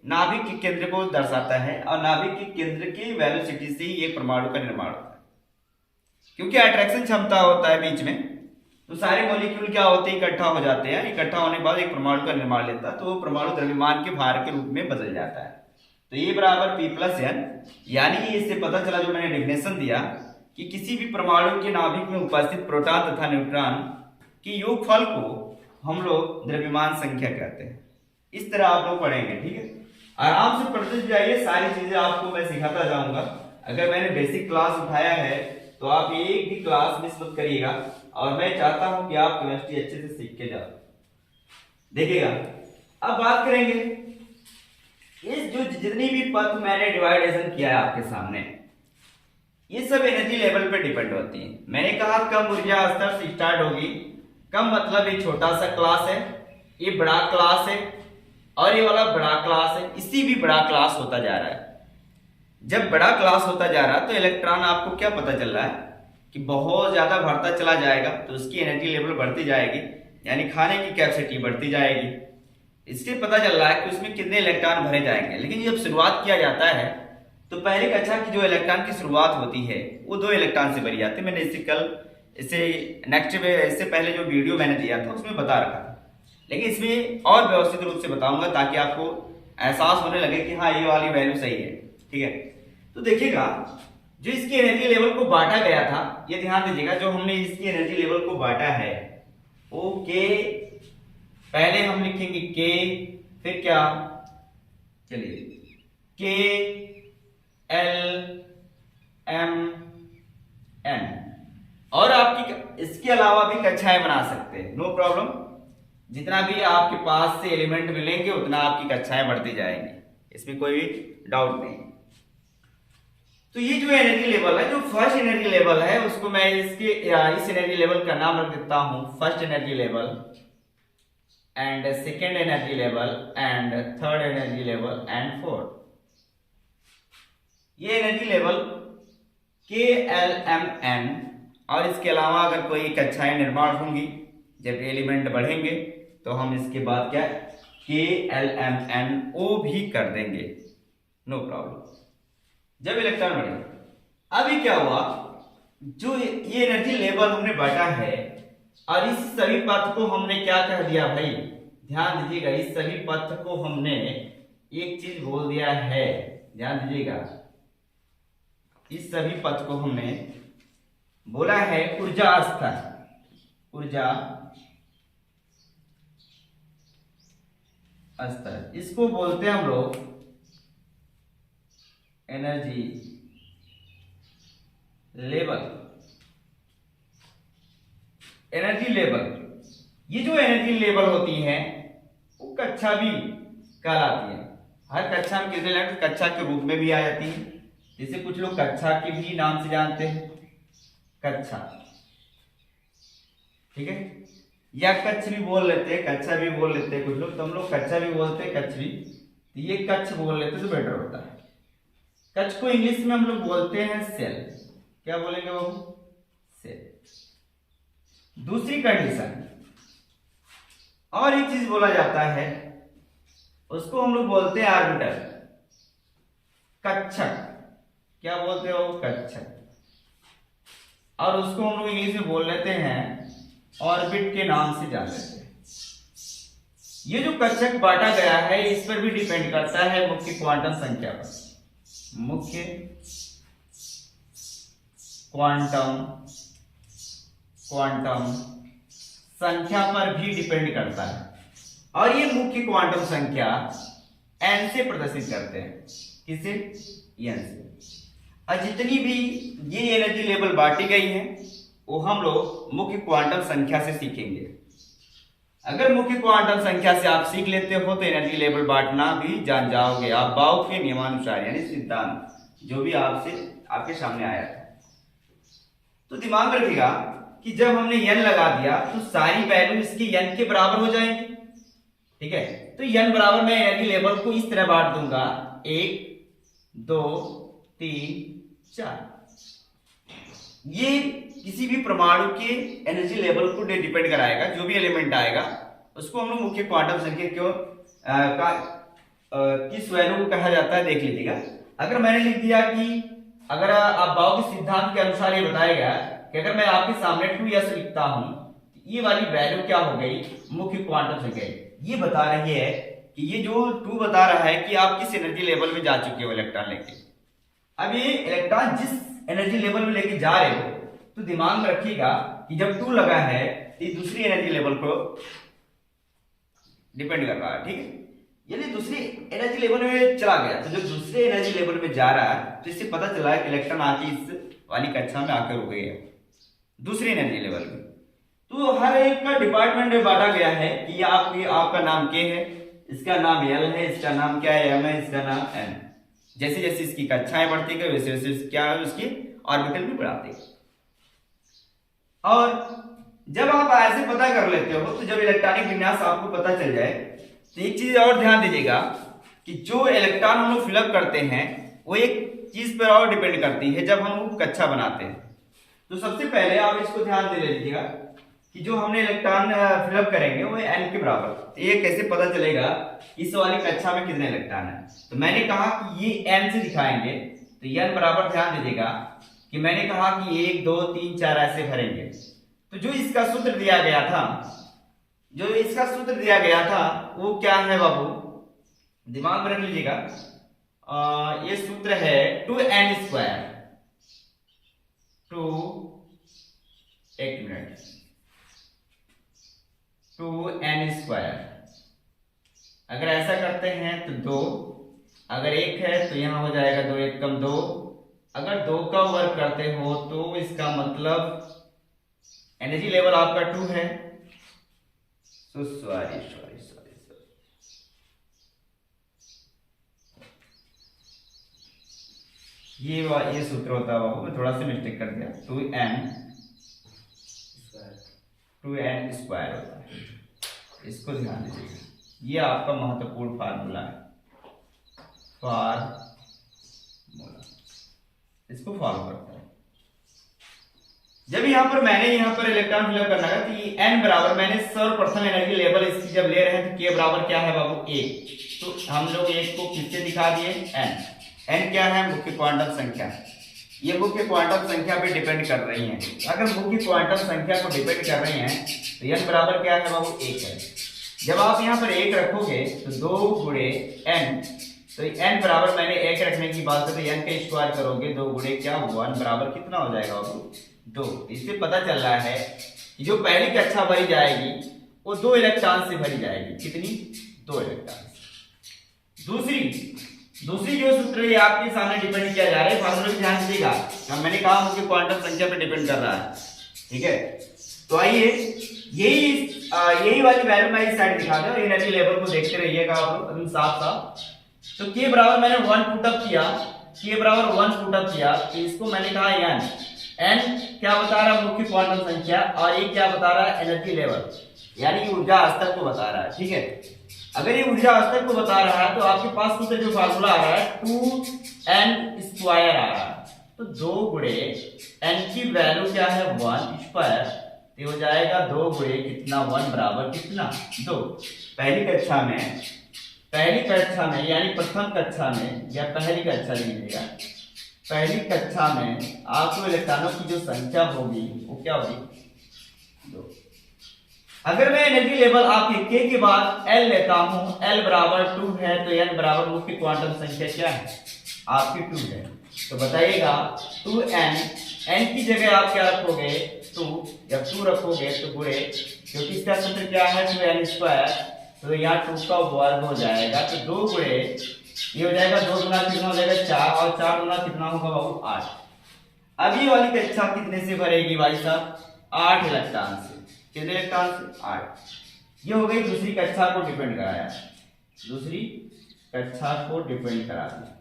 नाभिक के केंद्र को दर्शाता है, और नाभिक के केंद्र की वेलोसिटी से ही एक परमाणु का निर्माण होता है। क्योंकि अट्रैक्शन क्षमता होता है बीच में, तो सारे मॉलिक्यूल क्या होते हैं, इकट्ठा हो जाते हैं। इकट्ठा होने के बाद एक परमाणु का निर्माण लेता है, तो वो परमाणु द्रव्यमान के भार के रूप में बदल जाता है। तो ये बराबर P प्लस एन, यानी इससे पता चला जो मैंने डेफिनेशन दिया कि किसी भी परमाणु के नाभिक में उपस्थित प्रोटॉन तथा न्यूट्रॉन की योगफल को हम लोग द्रव्यमान संख्या कहते हैं। इस तरह आप लोग पढ़ेंगे, ठीक है। आराम से पढ़ते जाइए, सारी चीजें आपको मैं सिखाता जाऊंगा। अगर मैंने बेसिक क्लास उठाया है तो आप एक भी क्लास मिस मत करिएगा, और मैं चाहता हूं कि आप केमिस्ट्री अच्छे से सीख के जाओ। देखिएगा, अब बात करेंगे इस जो जितनी भी पथ मैंने डिवाइडेशन किया है आपके सामने, ये सब एनर्जी लेवल पे डिपेंड होती है। मैंने कहा कम ऊर्जा स्तर से स्टार्ट होगी। कम मतलब ये छोटा सा क्लास है, ये बड़ा क्लास है, और ये वाला बड़ा क्लास है, इसी भी बड़ा क्लास होता जा रहा है। जब बड़ा क्लास होता जा रहा है तो इलेक्ट्रॉन आपको क्या पता चल रहा है कि बहुत ज्यादा बढ़ता चला जाएगा, तो उसकी एनर्जी लेवल बढ़ती जाएगी, यानी खाने की कैपेसिटी बढ़ती जाएगी। इससे पता चल रहा है कि उसमें कितने इलेक्ट्रॉन भरे जाएंगे। लेकिन जब शुरुआत किया जाता है तो पहले कक्षा की जो इलेक्ट्रॉन की शुरुआत होती है वो 2 इलेक्ट्रॉन से भरी जाती है। मैंने इससे नेक्स्ट में इससे पहले जो वीडियो मैंने दिया था उसमें बता रखा था, लेकिन इसमें और व्यवस्थित रूप से बताऊंगा ताकि आपको एहसास होने लगे कि हाँ ये वाली वैल्यू सही है, ठीक है। तो देखिएगा, जो इसकी एनर्जी लेवल को बांटा गया था, ये ध्यान दीजिएगा, जो हमने इसकी एनर्जी लेवल को बांटा है वो के, पहले हम लिखेंगे के, फिर क्या, चलिए के एल एम एन, और आपकी इसके अलावा भी कक्षाएं बना सकते हैं, नो प्रॉब्लम। जितना भी आपके पास से एलिमेंट मिलेंगे उतना आपकी कक्षाएं बढ़ती जाएंगी, इसमें कोई डाउट नहीं। तो ये जो एनर्जी लेवल है, जो फर्स्ट एनर्जी लेवल है, उसको मैं इस एनर्जी लेवल का नाम रख देता हूं first energy level, and second energy level, and third energy level, and fourth. ये एनर्जी लेवल के एल एम एन, और इसके अलावा अगर कोई कक्षाएं निर्माण होंगी, जब एलिमेंट बढ़ेंगे तो हम इसके बाद क्या के एल एम एन ओ भी कर देंगे, नो प्रॉब्लम। जब इलेक्ट्रॉन बढ़ेगा, अभी क्या हुआ, जो ये एनर्जी लेवल हमने बांटा है, और इस सभी पथ को हमने क्या कह दिया भाई, ध्यान दीजिएगा, इस सभी पथ को हमने एक चीज बोल दिया है, ध्यान दीजिएगा, इस सभी पथ को हमने बोला है ऊर्जा स्तर, ऊर्जा स्तर, इसको बोलते हैं हम लोग एनर्जी लेवल। एनर्जी लेवल, ये जो एनर्जी लेवल होती है वो कक्षा भी कहलाती है। हर कक्षा में कितने कक्षा के रूप में भी आ जाती है, जैसे कुछ लोग कक्षा के भी नाम से जानते हैं, कक्षा, ठीक है, या कच्छ भी बोल लेते हैं, कक्षा भी बोल लेते हैं कुछ लोग, तो हम लोग कक्षा भी बोलते हैं, कच्छ भी, तो ये कच्छ बोल लेते तो बेटर होता है। कच्छ को इंग्लिश में हम लोग बोलते हैं सेल, क्या बोलेंगे वो, सेल। दूसरी कंडीशन, और एक चीज बोला जाता है, उसको हम लोग बोलते हैं आर्बिटर, कक्षक, क्या बोलते हो, कक्षक, और उसको हम लोग इंग्लिश में बोल लेते हैं ऑर्बिट के नाम से जान लेते हैं। ये जो कक्षक बांटा गया है इस पर भी डिपेंड करता है मुख्य क्वांटम संख्या पर, मुख्य क्वांटम संख्या पर भी डिपेंड करता है, और ये मुख्य क्वांटम संख्या n से प्रदर्शित करते हैं, किसे, n से। और जितनी भी ये एनर्जी लेवल बांटी गई है वो हम लोग मुख्य क्वांटम संख्या से सीखेंगे। अगर मुख्य क्वांटम संख्या से आप सीख लेते हो तो एनर्जी लेवल बांटना भी जान जाओगे आप, बाउ के नियमानुसार, यानी सिद्धांत जो भी आपसे आपके सामने आया था। तो दिमाग में रखिएगा कि जब हमने n लगा दिया तो सारी वैल्यू इसकी n के बराबर हो जाएंगी, ठीक है। तो n बराबर मैं एनर्जी लेवल को इस तरह बांट दूंगा, 1 2 3 4। ये किसी भी परमाणु के एनर्जी लेवल को डिपेंड कराएगा, जो भी एलिमेंट आएगा उसको हम लोग मुख्य क्वांटम संख्या क्यों किस वैल्यू को कहा जाता है देख लीजिएगा। अगर मैंने लिख दिया कि अगर आप बाउ के सिद्धांत के अनुसार ये बताएगा कि अगर मैं आपके सामने 2s लिखता हूं, ये वाली वैल्यू क्या हो गई, मुख्य क्वांटम संख्या। ये बता रही है कि ये जो 2 बता रहा है कि आप किस एनर्जी लेवल में जा चुके हो इलेक्ट्रॉन लेके। अब ये इलेक्ट्रॉन जिस एनर्जी लेवल में लेके जा रहे हो तो दिमाग में रखिएगा कि जब 2 लगा है तो दूसरी एनर्जी लेवल को डिपेंड कर रहा है, ठीक है। यानी दूसरी एनर्जी लेवल में चला गया। तो जब दूसरे एनर्जी लेवल में जा रहा है तो इससे पता चला है कि इलेक्ट्रॉन आके इस वाली कक्षा में आकर रुक गया दूसरी एनर्जी लेवल में। तो हर एक का डिपार्टमेंट में बांटा गया है कि ये आपका नाम के है, इसका नाम एल है, इसका नाम क्या है एम है, इसका नाम एन। जैसे जैसे इसकी कक्षाएं बढ़ती गई वैसे वैसे क्या है उसकी ऑर्बिटल भी बढ़ाते। और जब आप ऐसे पता कर लेते हो तो जब इलेक्ट्रॉनिक विन्यास आपको पता चल जाए तो एक चीज और ध्यान दीजिएगा कि जो इलेक्ट्रॉन हम लोग फिलअप करते हैं वो एक चीज पर और डिपेंड करती है जब हम कक्षा बनाते हैं। तो सबसे पहले आप इसको ध्यान दे लीजिएगा कि जो हमने इलेक्ट्रॉन फिलअप करेंगे वो एन के बराबर। तो ये कैसे पता चलेगा इस वाली कक्षा में कितने इलेक्ट्रॉन है। तो मैंने कहा कि ये एन से दिखाएंगे तो एन बराबर, ध्यान दीजिएगा कि मैंने कहा कि 1 2 3 4 ऐसे भरेंगे। तो जो इसका सूत्र दिया गया था वो क्या है बाबू, दिमाग में रख लीजिएगा। ये सूत्र है 2n²। एक मिनट, 2n²। अगर ऐसा करते हैं तो 2, अगर 1 है तो यहां हो जाएगा 2 1 कम 2। अगर 2 का वर्ग करते हो तो इसका मतलब एनर्जी लेवल आपका 2 है। तो सॉरी ये सूत्र होता है बाबू, मैं थोड़ा सा मिस्टेक कर दिया। 2n² होता है, इसको ध्यान दीजिएगा। ये आपका महत्वपूर्ण फार्मूला है, इसको फॉलो करता है। जब मैंने यहाँ पर इलेक्ट्रॉन फिलअप करना है तो ये n बराबर, मैंने सर्वप्रथम एनर्जी लेवल इसकी जब ले रहे हैं तो k बराबर क्या है बाबू 1। तो हम लोग 1 को किससे दिखा दिए, n क्या है, मुख्य क्वांटम संख्या। ये मुख्य क्वांटम संख्या पे डिपेंड कर रही है। अगर मुख्य क्वांटम संख्या को डिपेंड कर रही हैं तो n बराबर क्या है बाबू 1 है। जब आप यहाँ पर 1 रखोगे तो 2 गुणे n, तो n बराबर, मैंने 1 रखने की बात है तो n का स्क्वायर करोगे 2 गुणे क्या 1 बराबर कितना हो जाएगा बाबू 2। इससे पता चल रहा है कि जो पहली कक्षा भरी जाएगी वो 2 इलेक्ट्रॉन से भरी जाएगी। कितनी, 2 इलेक्ट्रॉन। दूसरी जो सूत्र ये आपके सामने डिपेंड किया जा रहा है, फार्मूला में ध्यान दीजिएगा। मैंने कहा मुझे क्वांटम संख्या पे डिपेंड कर रहा है, ठीक है। तो आइए यही वाली वैल्यू मैं इस साइड दिखा दूं, एनर्जी लेवल को देखते रहिएगा आप लोग साफ साफ। तो k बराबर मैंने 1 पुटअप किया, तो इसको मैंने कहा n क्या बता रहा है, मुख्य क्वांटम संख्या, और ये क्या बता रहा है, एनर्जी लेवल, यानी ऊर्जा स्तर को बता रहा है, ठीक है। अगर ये ऊर्जा स्तर को बता रहा है तो आपके पास सूत्र जो फार्मूला आ रहा है 2n² आ रहा है। तो 2 गुणे n की वैल्यू क्या है 1², तो हो जाएगा 2 गुणे कितना 1 बराबर कितना 2। पहली कक्षा में यानी प्रथम कक्षा में या पहली कक्षा लीजिएगा, पहली कक्षा में आपको इलेक्ट्रॉनों की जो संख्या होगी वो क्या होगी 2। अगर मैं एनर्जी लेवल आपके k के बाद L लेता हूं, L बराबर 2 है तो n बराबर मुख्य क्वांटम संख्या क्या है आपकी 2 है। तो बताइएगा 2n, n की जगह आप क्या रखोगे 2, जब 2 रखोगे तो गुणे, क्योंकि इसका सूत्र क्या है 2n², तो यहाँ 2 का वर्ग हो जाएगा। तो 2 गुणे ये हो जाएगा 2 गुना कितना हो जाएगा 4, और 4 गुना कितना होगा बाबू 8। अब ये वाली कक्षा कितने से भरेगी भाई साहब, 8 इलेक्ट्रॉन से। कितने इलेक्ट्रॉन से 8। ये हो गई दूसरी कक्षा को डिपेंड कराया, दूसरी कक्षा को डिपेंड करा दिया।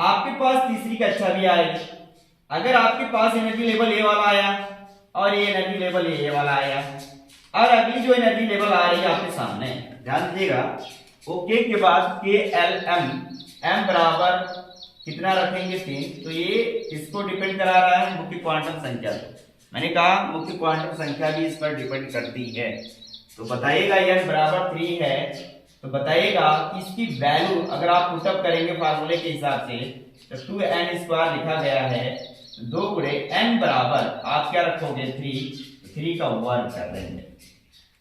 आपके पास तीसरी कक्षा भी आएगी। अगर आपके पास एनर्जी लेवल ए वाला आया और ये एनर्जी लेवल ए वाला आया, और अगली जो एनर्जी लेवल आ रही है आपके सामने, ध्यान दीजिएगा, ओके के बाद के एल एम, एम बराबर कितना रखेंगे 3। तो ये इसको डिपेंड करा रहा है मुख्य क्वांटम संख्या को। मैंने कहा मुख्य क्वांटम संख्या भी इस पर डिपेंड करती है। तो बताइएगा n बराबर 3 है, तो बताइएगा कि इसकी वैल्यू अगर आप पुटअप करेंगे फार्मूले के हिसाब से तो 2n² लिखा गया है। 2 गुणे n बराबर आप क्या रखोगे 3 का वर्ग कर देंगे।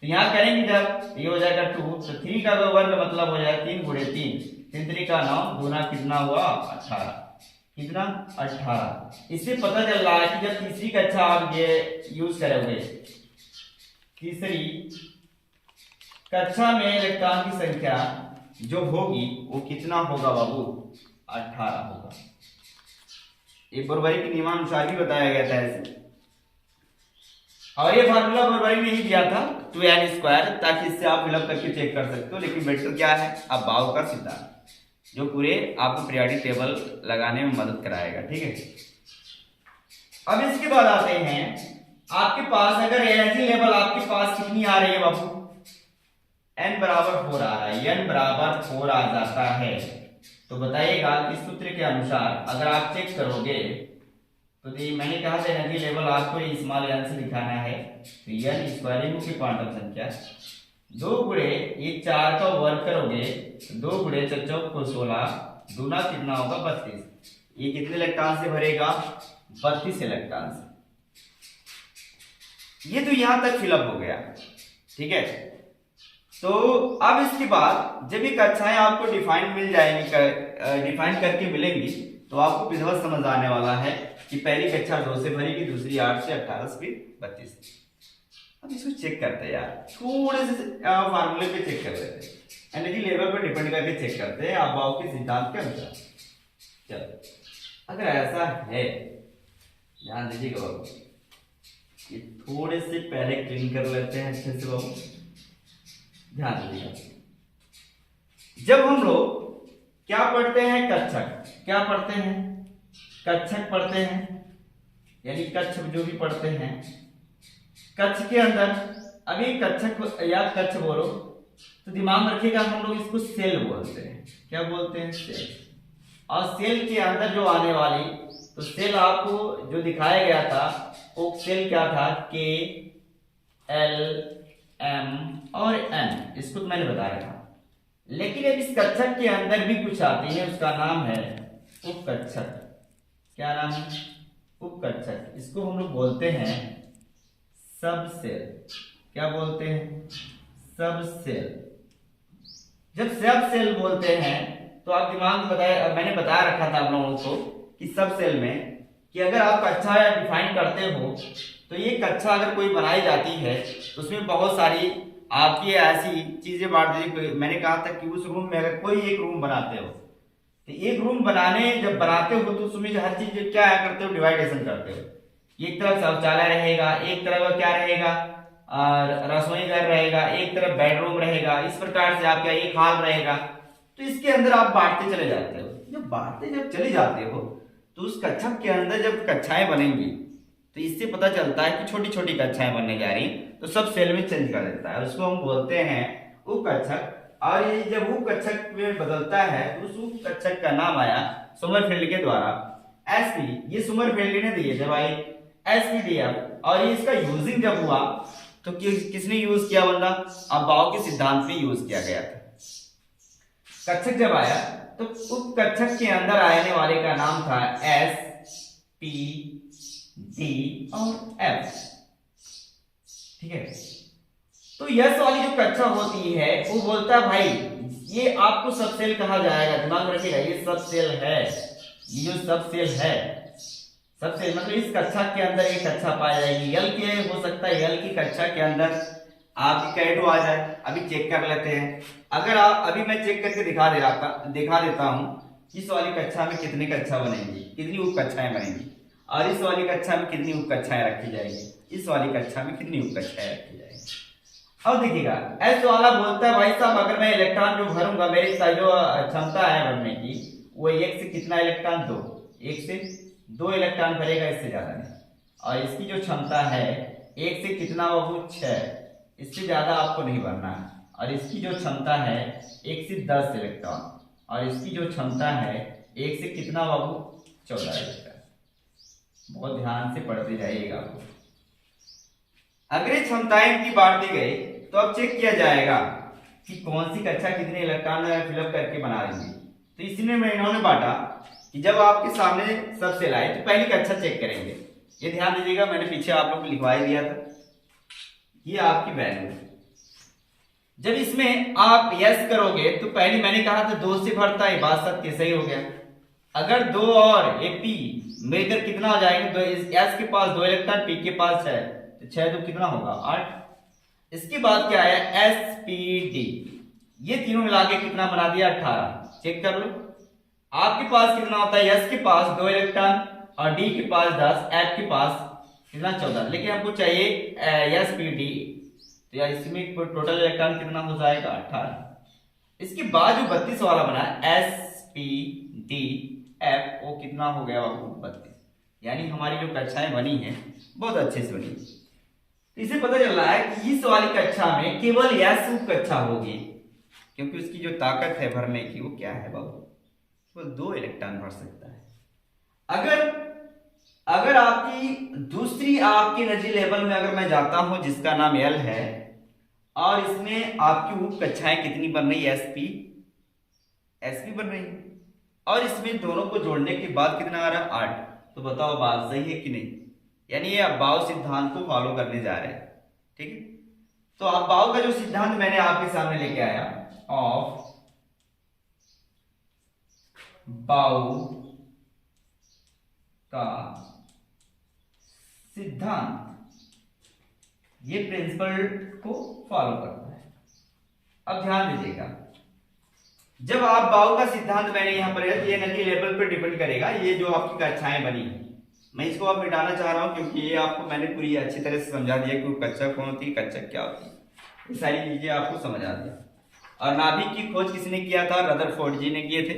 तो यहाँ करेंगे जब ये हो जाएगा 2, तो 3 का वर्ग मतलब हो जाएगा 3 गुणे 3 3 का 9, गुना कितना हुआ 18, कितना 18। इससे पता चल रहा है कि जब तीसरी कक्षा आप ये यूज करोगे, तीसरी कक्षा में इलेक्ट्रॉन की संख्या जो होगी वो कितना होगा बाबू, 18 होगा। ये बोरबरी के नियमानुसार भी बताया गया था ऐसे, और ये फार्मूला बोरबरी ने ही दिया था 2n², ताकि इससे आप फिलअप करके चेक कर सकते हो। लेकिन बेटर क्या है, अब बाउ का सिद्धांत, जो पूरे आपको पीरियोडिक टेबल लगाने में मदद कराएगा। ठीक है, अब इसके बाद आते हैं, आपके पास अगर एनर्जी लेवल आपके पास कितनी आ रही है बाबू, n बराबर 4 आ रहा है, n बराबर 4 आ जाता है, तो बताइएगा इस सूत्र के अनुसार अगर आप चेक करोगे तो मैंने कहा था एनर्जी लेवल आपको स्मॉल n से दिखाना है, तो n स्क्वायर मुख्य क्वांटम संख्या 2 गुणे ये 4 का वर्ग करोगे, 2 गुणे 4 को 16, दूना कितना होगा 32। ये कितने इलेक्ट्रॉन से भरेगा, 32 इलेक्ट्रॉन से। ये तो यहां तक फिलअप हो गया। ठीक है, तो अब इसके बाद जब ये कक्षाएं आपको डिफाइन मिल जाएंगी, डिफाइन करके मिलेंगी, तो आपको विधिवत समझ आने वाला है कि पहली कक्षा 2 से भरेगी, दूसरी 8 से, 18 से, फिर 32 से। अब इसको चेक करते हैं यार, थोड़े से फार्मूले पे चेक कर लेते हैं, एनर्जी लेवल पर डिपेंड करके चेक करते हैं आप बाउ के सिद्धांत के अनुसार। चलो, अगर ऐसा है, ध्यान दीजिएगा बाबू, ये थोड़े से पहले क्लीन कर लेते हैं अच्छे से बाबू, ध्यान दीजिएगा। जब हम लोग क्या पढ़ते हैं, कक्षक, क्या पढ़ते हैं, कक्षक पढ़ते हैं, यानी कक्ष जो भी पढ़ते हैं, कक्ष के अंदर, अभी कक्षक या कक्ष बोलो तो दिमाग में रखिएगा, हम लोग इसको सेल बोलते हैं। क्या बोलते हैं, सेल। और सेल के अंदर जो आने वाली, तो सेल आपको जो दिखाया गया था वो सेल क्या था, K, L, M और N, इसको तो मैंने बताया था। लेकिन अब इस कक्षक के अंदर भी कुछ आती है, उसका नाम है उपकक्षक। क्या नाम है, उपकक्षक। इसको हम लोग बोलते हैं सब सेल। क्या बोलते हैं, सब सेल। जब सब सेल बोलते हैं तो आप दिमाग में बताया, मैंने बता रखा था आप लोगों को कि सब सेल में कि अगर आप कक्षा डिफाइन करते हो तो ये कक्षा अगर कोई बनाई जाती है तो उसमें बहुत सारी आपकी ऐसी चीजें बांट दी। मैंने कहा था कि उस रूम में अगर कोई एक रूम बनाते हो तो एक रूम जब बनाते हो तो उसमें हर चीज क्या करते हो, डिवाइडेशन करते हो। एक तरफ शौचालय रहेगा, एक तरफ क्या रहेगा, रसोई घर रहेगा, एक तरफ बेडरूम रहेगा, इस प्रकार से आपका एक हॉल रहेगा। तो इसके अंदर आप बांटते चले जाते हो। जब चले जाते हो तो उस कक्षा के अंदर जब कक्षाएं बनेंगी तो इससे पता चलता है कि छोटी छोटी कक्षाएं बनने जा रही, तो सब सेल में चेंज कर देता है, उसको हम बोलते हैं उपकक्षक। और ये जब उपकक्षक में बदलता है तो उस उपकक्षक का नाम आया सोमरफेल्ड के द्वारा, एसपी। ये सोमरफेल्ड ने दिए थे भाई, एसपीडीएफ। और ये इसका यूजिंग जब हुआ तो किसने यूज किया बंदा, अबाव के सिद्धांत पे यूज किया गया था। कक्षक जब आया तो उपकक्षक के अंदर आने वाले का नाम था एस, पी, डी और एफ। ठीक है, तो यस वाली जो कक्षा होती है वो बोलता है भाई ये आपको सब सेल कहा जाएगा, दिमाग में रखिएगा, ये सब सेल है। ये जो सब सेल है, सब सेल मतलब इस कक्षा के अंदर एक कक्षा पाई जाएगी। यल के हो सकता है यल की कक्षा के अंदर आपकी कैटो आ जाए। अभी चेक कर लेते हैं, अगर आप अभी मैं चेक करके दिखा देता हूं इस वाली कक्षा में कितनी कक्षा बनेंगी, कितनी उप कक्षाएं बनेंगी, और इस वाली कक्षा में कितनी उप कक्षाएं रखी जाएगी, इस वाली कक्षा में कितनी उप कक्षाएं रखी जाएगी। अब देखिएगा एस वाला बोलता है भाई साहब अगर मैं इलेक्ट्रॉन जो भरूंगा, मेरी जो क्षमता है भरने की वो एक से कितना इलेक्ट्रॉन, 2, 1 से 2 इलेक्ट्रॉन भरेगा, इससे ज्यादा नहीं। और इसकी जो क्षमता है 1 से कितना बाबू, 6, इससे ज्यादा आपको नहीं भरना है। और इसकी जो क्षमता है 1 से 10 इलेक्ट्रॉन, और इसकी जो क्षमता है 1 से कितना बाबू, 14 इलेक्ट्रॉन। बहुत ध्यान से पढ़ते जाइएगा। अगर क्षमताएं की बांट दी गई तो अब चेक किया जाएगा कि कौन सी कक्षा कितने इलेक्ट्रॉन फिलअप करके बना देंगी। तो इसीलिए मैं इन्होंने बांटा कि जब आपके सामने सब सेल आए तो पहली कक्षा चेक करेंगे। ये ध्यान दीजिएगा, मैंने पीछे आप लोग को लिखवा ही दिया था, ये आपकी वैल्यू। जब इसमें आप यस करोगे तो पहली मैंने कहा था 2 से भरता है, बात सत्य सही हो गया। अगर 2 और एक पी मिलकर कितना हो जाएगा, तो एस के पास 2 इलेक्ट्रॉन, पी के पास 6, तो 6 तो कितना होगा, 8। इसके बाद क्या आया, एस पी डी। ये तीनों मिला के कितना बना दिया 18। चेक कर लो आपके पास कितना होता है, एस के पास 2 इलेक्ट्रॉन और डी के पास 10, एफ के पास कितना 14, लेकिन हमको चाहिए एस पी डी, तो यार इसमें टोटल इलेक्ट्रॉन कितना हो जाएगा 18। इसके बाद जो 32 वाला बना एस पी डी एफ, वो कितना हो गया बाबू 32। यानी हमारी जो कक्षाएं बनी हैं बहुत अच्छे से बनी। इसे पता चल रहा है कि इस वाली कक्षा में केवल यह उप कक्षा होगी, क्योंकि उसकी जो ताकत है भरने की वो क्या है बाबू, वो 2 इलेक्ट्रॉन भर सकता है। अगर आपकी दूसरी आपकी एनर्जी लेवल में अगर मैं जाता हूं जिसका नाम एल है, और इसमें आपकी उप कक्षाएं कितनी बन रही है, एसपी बन रही है, और इसमें दोनों को जोड़ने के बाद कितना आ रहा है 8। तो बताओ बात सही है कि नहीं, यानी ये अबाव सिद्धांत को फॉलो करने जा रहे हैं। ठीक है, तो अबाव का जो सिद्धांत मैंने आपके सामने लेके आया, ऑफ बाउ का सिद्धांत, ये प्रिंसिपल को फॉलो करता है। अब ध्यान दीजिएगा, जब आप बाउ का सिद्धांत मैंने यहां पर ये एनर्जी लेवल पर डिपेंड करेगा। ये जो आपकी कक्षाएं बनी, मैं इसको अब मिटाना चाह रहा हूं क्योंकि ये आपको मैंने पूरी अच्छी तरह से समझा दिया कि कक्षा कौन होती है, कक्षा क्या होती है, ये सारी चीजें आपको समझा दिया। और नाभिक की खोज किसने किया था, रदरफोर्ड जी ने किए थे,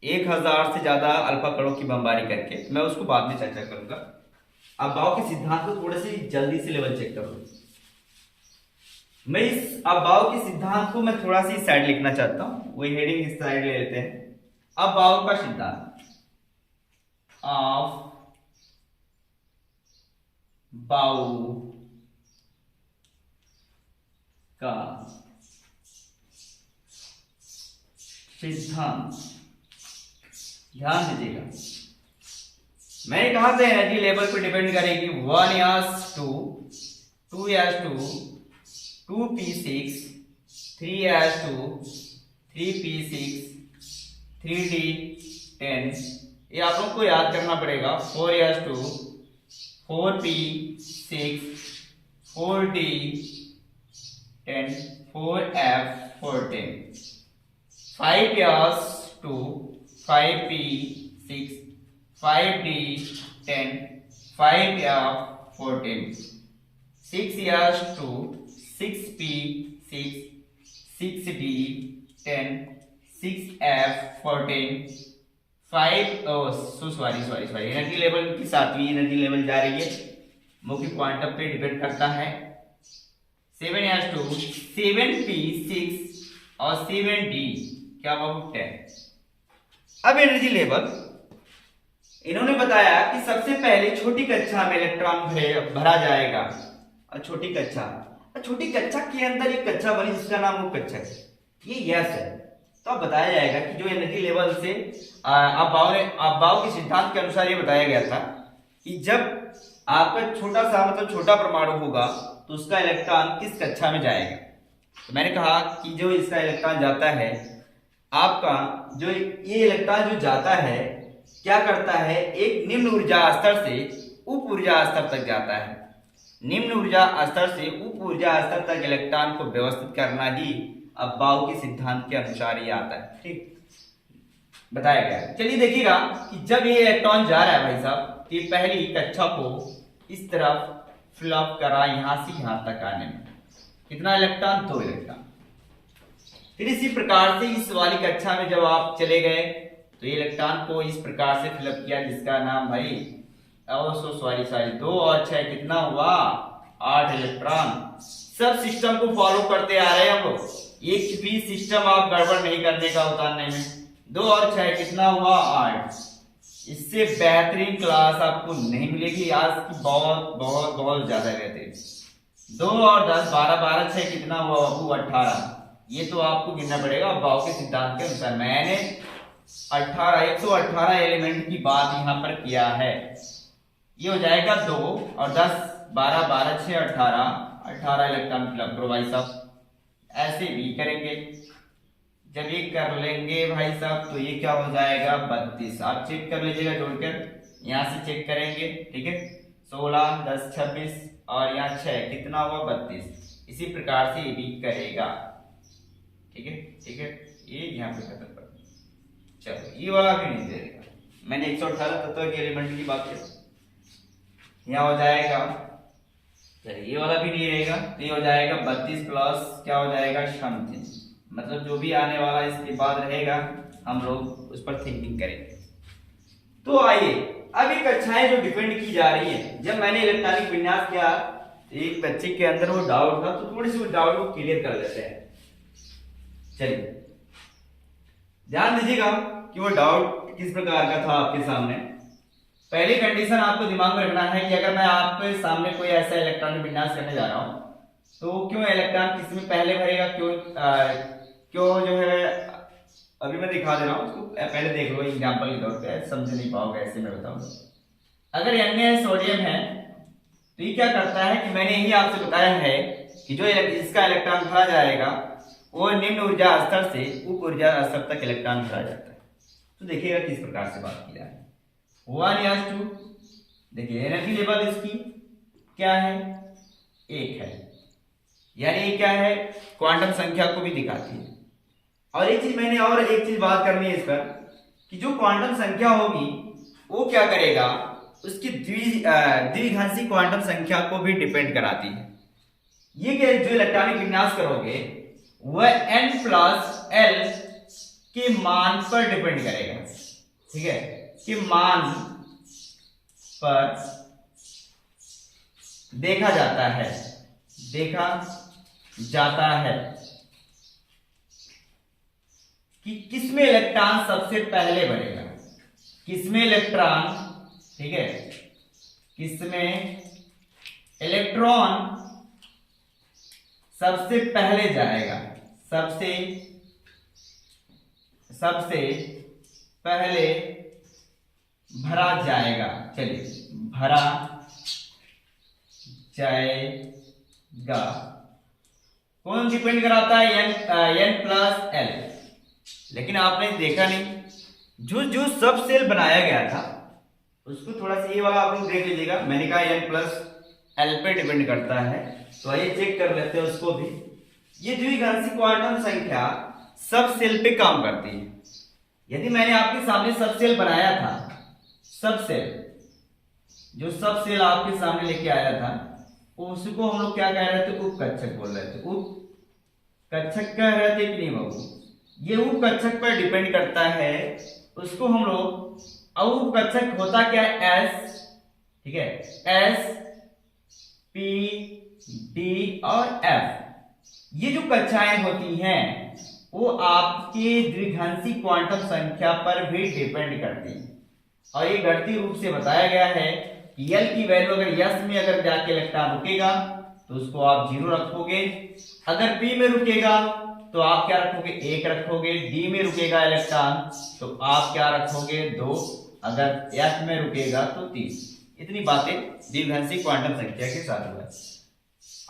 1000 से ज्यादा अल्फा कणों की बमबारी करके। मैं उसको बाद में चर्चा करूंगा। अब बाउ के सिद्धांत को थोड़े से जल्दी से लेवल चेक करो। मैं इस अबाव के सिद्धांत को मैं थोड़ा सी साइड लिखना चाहता हूं, वही हेडिंग इस साइड ले लेते हैं। अबाव का सिद्धांत, ऑफ बाउ का सिद्धांत, ध्यान दीजिएगा मैंने कहा था एनर्जी लेवल पर डिपेंड करेगी। 1s2, 2s2, 2p6, 3s2, 3p6, 3d10, ये आप लोग को याद करना पड़ेगा। 4s2, 4p6, 4d10, 4f14, 5s2, 5p6, 5d10, 5f14, 6s2, 6p6, 6d10, 6f14, 5 energy level की 7वीं एनर्जी लेवल जा रही है, मुख्य क्वांटम पे डिपेंड करता है। 7s2, 7p6 और 7d क्या बाबू 10। अब एनर्जी लेवल इन्होंने बताया कि सबसे पहले छोटी कक्षा में इलेक्ट्रॉन भरा जाएगा। और छोटी कक्षा के अंदर एक कक्षा बनी जिसका नाम वो कक्षा है, ये यस है। तो अब बताया जाएगा कि जो एनर्जी लेवल से अबाव के सिद्धांत के अनुसार ये बताया गया था कि जब आपका छोटा सा मतलब छोटा परमाणु होगा तो उसका इलेक्ट्रॉन किस कक्षा में जाएगा। तो मैंने कहा कि जो इसका इलेक्ट्रॉन जाता है, आपका जो ये इलेक्ट्रॉन जो जाता है क्या करता है, एक निम्न ऊर्जा स्तर से उप ऊर्जा स्तर तक जाता है। निम्न ऊर्जा स्तर से उप ऊर्जा स्तर तक इलेक्ट्रॉन को व्यवस्थित करना ही अबाव के सिद्धांत के अनुसार ही आता है। ठीक बताया गया। चलिए देखिएगा कि जब ये इलेक्ट्रॉन जा रहा है भाई साहब, ये पहली कक्षा को इस तरफ फिलअप करा, यहां से यहां तक आने में कितना इलेक्ट्रॉन, 2 इलेक्ट्रॉन। फिर इसी प्रकार से इस वाली कक्षा में जब आप चले गए तो ये इलेक्ट्रॉन को इस प्रकार से फिलअप किया जिसका नाम भाई सॉरी 2 और 6 कितना हुआ 8 इलेक्ट्रॉन। सब सिस्टम को फॉलो करते आ रहे हैं हम लोग, एक भी सिस्टम आप गड़बड़ नहीं करने का उतारने में। 2 और 6 कितना हुआ 8। इससे बेहतरीन क्लास आपको नहीं मिलेगी आज की, बहुत बहुत बहुत ज्यादा बेहतरीन। 2 और 10 12 12 6 कितना हुआ बाबू 18। ये तो आपको गिनना पड़ेगा अबाव के सिद्धांत के अनुसार। मैंने 118 एलिमेंट की बात यहाँ पर किया है। ये हो जाएगा 2 और 10 12 12 6 18 इलेक्ट्रॉन फिलअप करो भाई साहब। ऐसे भी करेंगे, जब ये कर लेंगे भाई साहब तो ये क्या हो जाएगा 32। आप चेक कर लीजिएगा जोड़कर, यहाँ से चेक करेंगे। ठीक है, 16 10 26 और यहाँ 6 कितना हुआ 32। इसी प्रकार से ये भी करेगा। ठीक है, ठीक है, ये यहाँ पे खत्म कर दो। चलो ये वाला भी नहीं देगा, मैंने 118 तत्व के एलिमेंट की बात की, यहाँ हो जाएगा, चलिए ये वाला भी नहीं रहेगा, तो ये हो जाएगा 32 प्लस क्या हो जाएगा समथिंग, मतलब जो भी आने वाला इसके बाद रहेगा हम लोग उस पर थिंकिंग करेंगे। तो आइए अब ये कक्षाएं जो डिपेंड की जा रही है, जब मैंने इलेक्ट्रॉनिक विन्यास किया एक बच्चे के अंदर वो डाउट था, तो थोड़ी सी वो डाउट को क्लियर कर लेते हैं। चलिए ध्यान दीजिएगा कि वो डाउट किस प्रकार का था आपके सामने। पहली कंडीशन आपको दिमाग में रखना है कि अगर मैं आपके सामने कोई ऐसा इलेक्ट्रॉनिक विन्यास करने जा रहा हूं, तो क्यों इलेक्ट्रॉन किस में पहले भरेगा, क्यों जो है अभी मैं दिखा दे रहा हूं, उसको पहले देख लो एग्जांपल के तौर पे, समझ नहीं पाओगे ऐसे मैं बताऊंगा। अगर Na सोडियम है तो ये क्या करता है कि मैंने यही आपसे बताया है कि जो इसका इलेक्ट्रॉन भरा जाएगा वो निम्न ऊर्जा स्तर से उप ऊर्जा स्तर तक इलेक्ट्रॉन भरा जाता है। तो देखिएगा किस प्रकार से बात की जाए। 1s2, देखिए एनर्जी लेवल इसकी क्या है, 1 है, यानी ये क्या है क्वांटम संख्या को भी दिखाती है। और एक चीज मैंने और एक चीज बात करनी है इस पर कि जो क्वांटम संख्या होगी वो क्या करेगा, उसकी द्विघांसी क्वांटम संख्या को भी डिपेंड कराती है। ये जो इलेक्ट्रॉनिक विन्यास करोगे वह n+l के मान पर डिपेंड करेगा, ठीक है, कि मान पर देखा जाता है कि किसमें इलेक्ट्रॉन सबसे पहले भरेगा, किसमें इलेक्ट्रॉन, ठीक है, किसमें इलेक्ट्रॉन सबसे पहले जाएगा, सबसे पहले भरा जाएगा। चलिए भरा जाएगा कौन डिपेंड कराता है, n+l। लेकिन आपने देखा नहीं जो सब सेल बनाया गया था उसको थोड़ा सा ये वाला आप लोग देख लीजिएगा, मैंने कहा n+l पे डिपेंड करता है, तो आइए चेक कर लेते हैं उसको भी। ये द्विघांसी क्वांटम संख्या सब सेल पे काम करती है। यदि मैंने आपके सामने सब सेल बनाया था, सब सेल आपके सामने लेके आया था, उसको हम लोग क्या कह रहे थे, उपकक्षक बोल रहे थे, उपकक्षक कह रहे थे कि नहीं बाबू, ये उपकक्षक पर डिपेंड करता है, उसको हम लोग, और उपकक्षक होता क्या है, S, ठीक है, S, P, D और F। ये जो कक्षाएं होती हैं वो आपके द्विघांसी क्वांटम संख्या पर भी डिपेंड करती है, और ये घटती रूप से बताया गया है कि L की वैल्यू अगर S में अगर जाके इलेक्ट्रॉन रुकेगा तो उसको आप 0 रखोगे, अगर P में रुकेगा तो आप क्या रखोगे, 1 रखोगे, D में रुकेगा इलेक्ट्रॉन तो आप क्या रखोगे, 2, अगर F में रुकेगा तो 3। इतनी बातें द्विघांसी क्वांटम संख्या के साथ हुआ।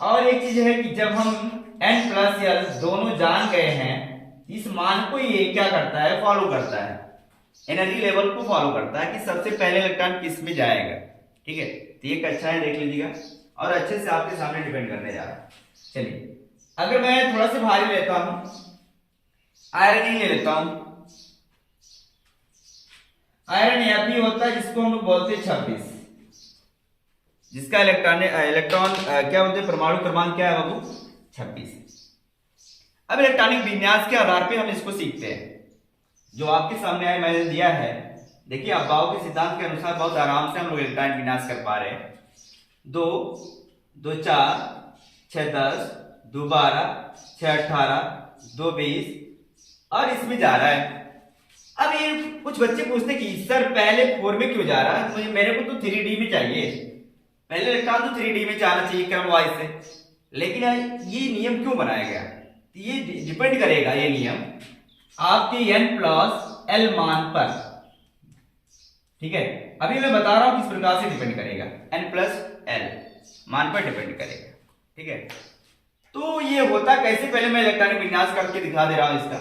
और एक चीज है कि जब हम n+l दोनों जान गए हैं, इस मान को ये क्या करता है, फॉलो करता है, एनर्जी लेवल को फॉलो करता है कि सबसे पहले इलेक्ट्रॉन किस में जाएगा, ठीक है। तो ये कक्षाएं देख लीजिएगा और अच्छे से आपके सामने डिपेंड करने जा रहा है। चलिए अगर मैं थोड़ा सा भारी लेता हूं, आयरन ही ले लेता हूं, आयरन Fe होता है जिसको हम लोग बोलते हैं 26, जिसका इलेक्ट्रॉन क्या बोलते हैं, परमाणु क्रमांक क्या है बाबू, 26। अब इलेक्ट्रॉनिक विन्यास के आधार पे हम इसको सीखते हैं, जो आपके सामने है मैंने दिया है। देखिए अफबाओ के सिद्धांत के अनुसार बहुत आराम से हम लोग इलेक्ट्रॉनिक विन्यास कर पा रहे हैं। 2, 2, 4, 6, 10, 2, 12, 6, 18, 2, 20 और इसमें जा रहा है। अब ये कुछ बच्चे पूछते कि सर पहले 4 में क्यों जा रहा है, मुझे मेरे को तो 3D में चाहिए, पहले इलेक्ट्रॉन तो 3D में जाना चाहिए क्रम वाइज से, लेकिन ये नियम क्यों बनाया गया, ये डिपेंड करेगा ये नियम आपके n+l मान पर, ठीक है। अभी मैं बता रहा हूं किस प्रकार से डिपेंड करेगा, n+l मान पर डिपेंड करेगा, ठीक है। तो ये होता कैसे, पहले मैं इलेक्ट्रॉनिक विन्यास करके दिखा दे रहा हूं इसका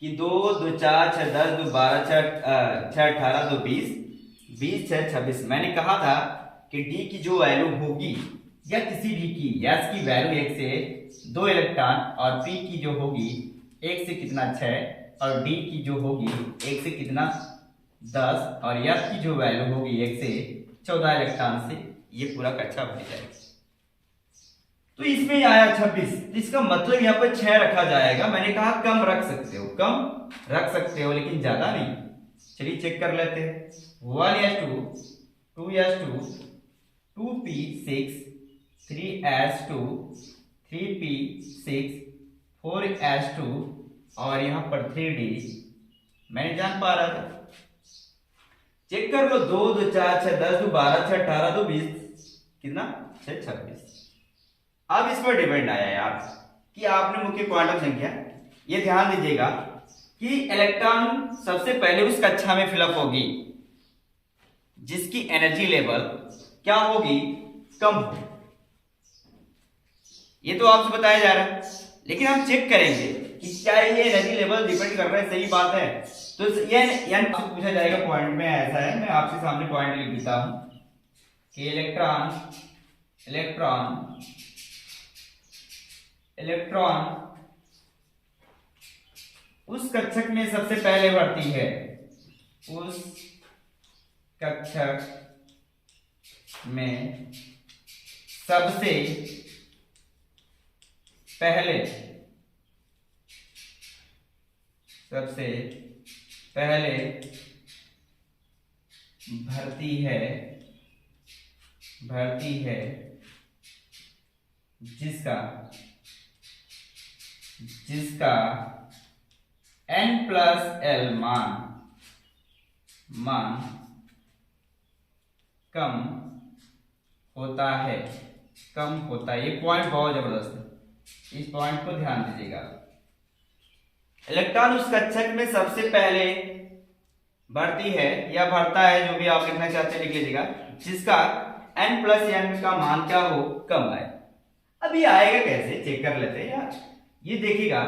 कि 2, 2, 4, 6, 10, 2, 12, 6, 18, 2, 20, 20, 6, 26। मैंने कहा था कि D की जो वैल्यू होगी या किसी भी की S की वैल्यू 1 से 2 इलेक्ट्रॉन और P की जो होगी 1 से कितना 6 और डी की जो होगी 1 से कितना 10 और एफ की जो वैल्यू होगी 1 से 14 इलेक्ट्रॉन से ये पूरा कक्षा भर जाएगा। तो इसमें आया 26, तो इसका मतलब यहाँ पर 6 रखा जाएगा। मैंने कहा कम रख सकते हो, कम रख सकते हो लेकिन ज्यादा नहीं। चलिए चेक कर लेते हैं। 1s2 2s2 2p6 3s2 3p6 4s2 और यहाँ पर 3d मैंने जान पा रहा था। चेक कर लो, 2 2 4 6 10 2 12 6 18 2 20 कितना 6 26। अब इस पर डिपेंड आया यार कि आपने मुख्य क्वांटम संख्या, ये ध्यान दीजिएगा कि इलेक्ट्रॉन सबसे पहले उस कक्षा में फिलअप होगी जिसकी एनर्जी लेवल क्या होगी, कम हो। ये तो आपसे बताया जा रहा है, लेकिन हम चेक करेंगे कि क्या ये एनर्जी लेवल डिपेंड कर रहा है। सही बात है। तो ये पूछा जाएगा पॉइंट में, ऐसा है, मैं आपके सामने पॉइंट लिख देता हूं कि इलेक्ट्रॉन उस कक्षक में सबसे पहले बढ़ती है, उस कक्षक में सबसे पहले भरती है जिसका n+l मान कम होता है। ये पॉइंट बहुत जबरदस्त है, इस पॉइंट को ध्यान दीजिएगा। इलेक्ट्रॉन उस कक्षक में सबसे पहले बढ़ती है या बढ़ता है, जो भी आप लिखना चाहते हैं लिख लीजिएगा, जिसका n+n का मान क्या हो, कम आए। अब ये आएगा कैसे, चेक कर लेते हैं यार। ये देखिएगा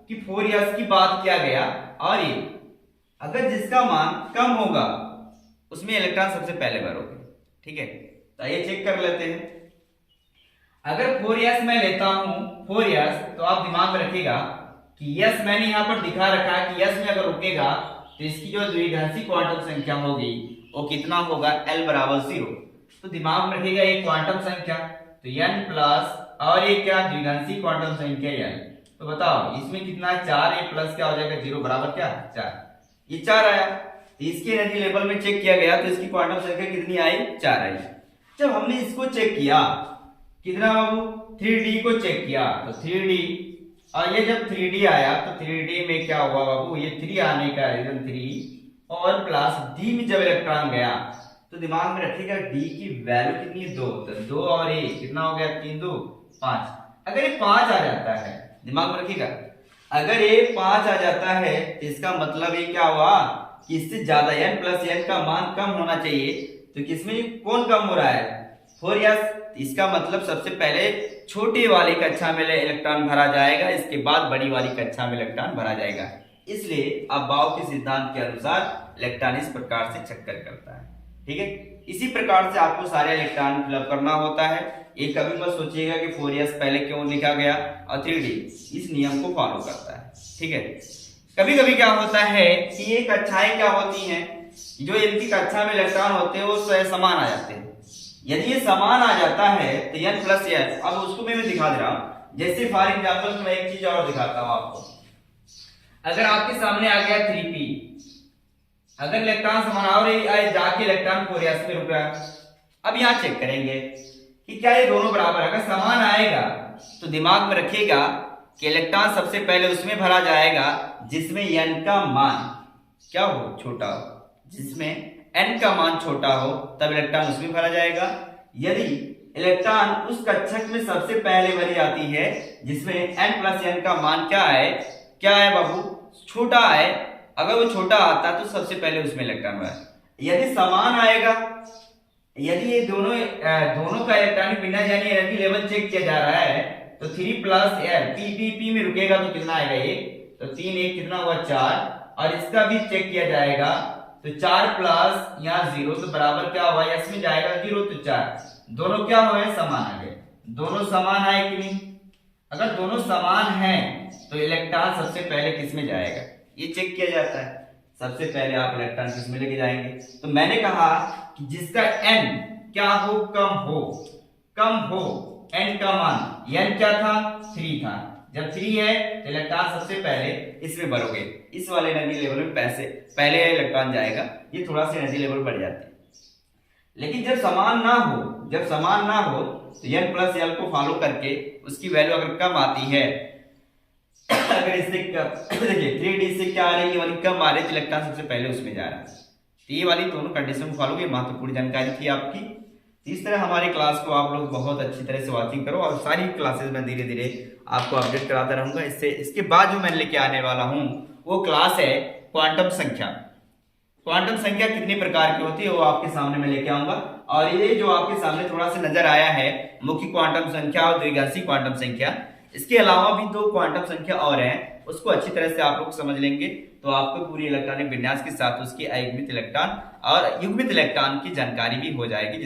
कि 4s की बात किया गया और ये अगर जिसका मान कम होगा उसमें इलेक्ट्रॉन सबसे पहले भरोगे। ठीक है, तो ये चेक कर लेते हैं। अगर 4s मैं लेता हूं 4s, तो आप दिमाग में रखिएगा कि s मैंने यहां पर दिखा रखा है कि s में अगर रुकेगा तो इसकी जो द्विघाषी क्वांटम संख्या होगी वो कितना होगा, l बराबर 0। तो दिमाग में रखिएगा एक क्वांटम संख्या, तो n प्लस और ये क्या द्विघाषी क्वांटम संख्या n। तो बताओ इसमें कितना 4, ये प्लस क्या हो जाएगा 0 बराबर क्या 4। ये 4 आया, तो इसके एनर्जी लेवल में चेक किया गया तो इसकी क्वांटम संख्या कितनी आई, 4 आई। जब हमने इसको चेक किया कितना बाबू, 3d को चेक किया तो 3d, और ये जब 3d आया तो 3d में क्या हुआ बाबू, ये 3 आने का रीजन 3 और प्लस d में जब इलेक्ट्रॉन गया तो दिमाग में रखिएगा d की वैल्यू कितनी, 2, तो 2 और 1 कितना हो गया, 3 2 5। अगर ये 5 आ जाता है, दिमाग में रखिएगा, अगर ये 5 आ जाता है तो इसका मतलब ये क्या हुआ कि इससे ज्यादा n+n का मान कम होना चाहिए। तो किसमें कौन कम हो रहा है, 4s। इसका मतलब सबसे पहले छोटी वाली कक्षा में इलेक्ट्रॉन भरा जाएगा, इसके बाद बड़ी वाली कक्षा में इलेक्ट्रॉन भरा जाएगा। इसलिए अबाव के सिद्धांत के अनुसार इलेक्ट्रॉन इस प्रकार से चक्कर करता है। ठीक है, इसी प्रकार से आपको सारे इलेक्ट्रॉन फिलअप करना होता है। ये कभी मत सोचिएगा कि 4s पहले क्यों लिखा गया और 3d, इस नियम को फॉलो करता है। ठीक है, कभी कभी क्या होता है कि ये कक्षाएं क्या होती हैं, जो इनकी कक्षा में इलेक्ट्रॉन होते हैं वो समान आ जाते हैं। यदि ये समान आ जाता है तो n+n, अब उसको मैं दिखा दे रहा हूं। जैसे फॉर एग्जांपल मैं एक चीज और दिखाता हूं आपको। अगर आपके सामने आ गया 3p, अगर इलेक्ट्रॉन समान और जाके इलेक्ट्रॉन 4s में रुक रहा है, अब यहां चेक करेंगे कि क्या ये दोनों बराबर। अगर समान आएगा तो दिमाग में रखिएगा कि इलेक्ट्रॉन सबसे पहले उसमें भरा जाएगा जिसमें n का मान क्या हो, छोटा हो। जिसमें n का मान छोटा हो तब इलेक्ट्रॉन उसमें भरा जाएगा। यदि इलेक्ट्रॉन उस कक्षक में सबसे पहले भरी जाती है जिसमें n+n का मान क्या है बाबू, छोटा है, अगर वो छोटा आता तो सबसे पहले उसमें इलेक्ट्रॉन भरा। यदि समान आएगा, यदि ये दोनों का इलेक्ट्रॉनिक विन्यास यानी एनर्जी लेवल चेक किया जा रहा है तो 3+l p में रुकेगा तो कितना आएगा, ये तो 3 1 कितना हुआ 4, और इसका भी चेक किया जाएगा तो 4 प्लस यहाँ 0 तो बराबर क्या हुआ, इसमें जाएगा 0 तो 4, दोनों क्या हुए, समान आ गए। दोनों समान आए कि नहीं। अगर दोनों समान हैं तो इलेक्ट्रॉन सबसे पहले किस में जाएगा, ये चेक किया जाता है। सबसे पहले आप इलेक्ट्रॉन किस में लेके जाएंगे, तो मैंने कहा कि जिसका n क्या हो, कम हो n का मान, n क्या था 3 था, जब 3 है तो इलेक्ट्रॉन सबसे पहले इसमें भरोगे, इस वाले एनर्जी लेवल में पहले इलेक्ट्रॉन जाएगा, ये थोड़ा सा एनर्जी लेवल बढ़ जाती है। लेकिन जब समान ना हो तो n प्लस एल को फॉलो करके उसकी वैल्यू अगर कम आती है अगर इससे देखिए 3d से क्या आ रही है, ये वाली कम आ रही है, तो इलेक्ट्रॉन सबसे पहले उसमें जा रहा है। तो ये वाली दोनों कंडीशन फॉलो की महत्वपूर्ण जानकारी थी आपकी। इस तरह हमारी क्लास को आप लोग बहुत अच्छी तरह से वॉचिंग करो, और सारी क्लासेस में धीरे धीरे आपको अपडेट कराता रहूंगा। इसके बाद जो मैं लेके आने वाला हूँ वो क्लास है क्वांटम संख्या। क्वांटम संख्या कितने प्रकार की होती है वो आपके सामने मैं लेके आऊंगा। और ये जो आपके सामने थोड़ा सा नजर आया है मुख्य क्वांटम संख्या और द्विघाषी क्वांटम संख्या, इसके अलावा भी 2 क्वांटम संख्या और हैं, उसको अच्छी तरह से आप लोग समझ लेंगे तो आपको पूरी इलेक्ट्रॉनिक विन्यास के साथ उसकी अयुग्मित इलेक्ट्रॉन और युग्मित इलेक्ट्रॉन की जानकारी भी हो जाएगी।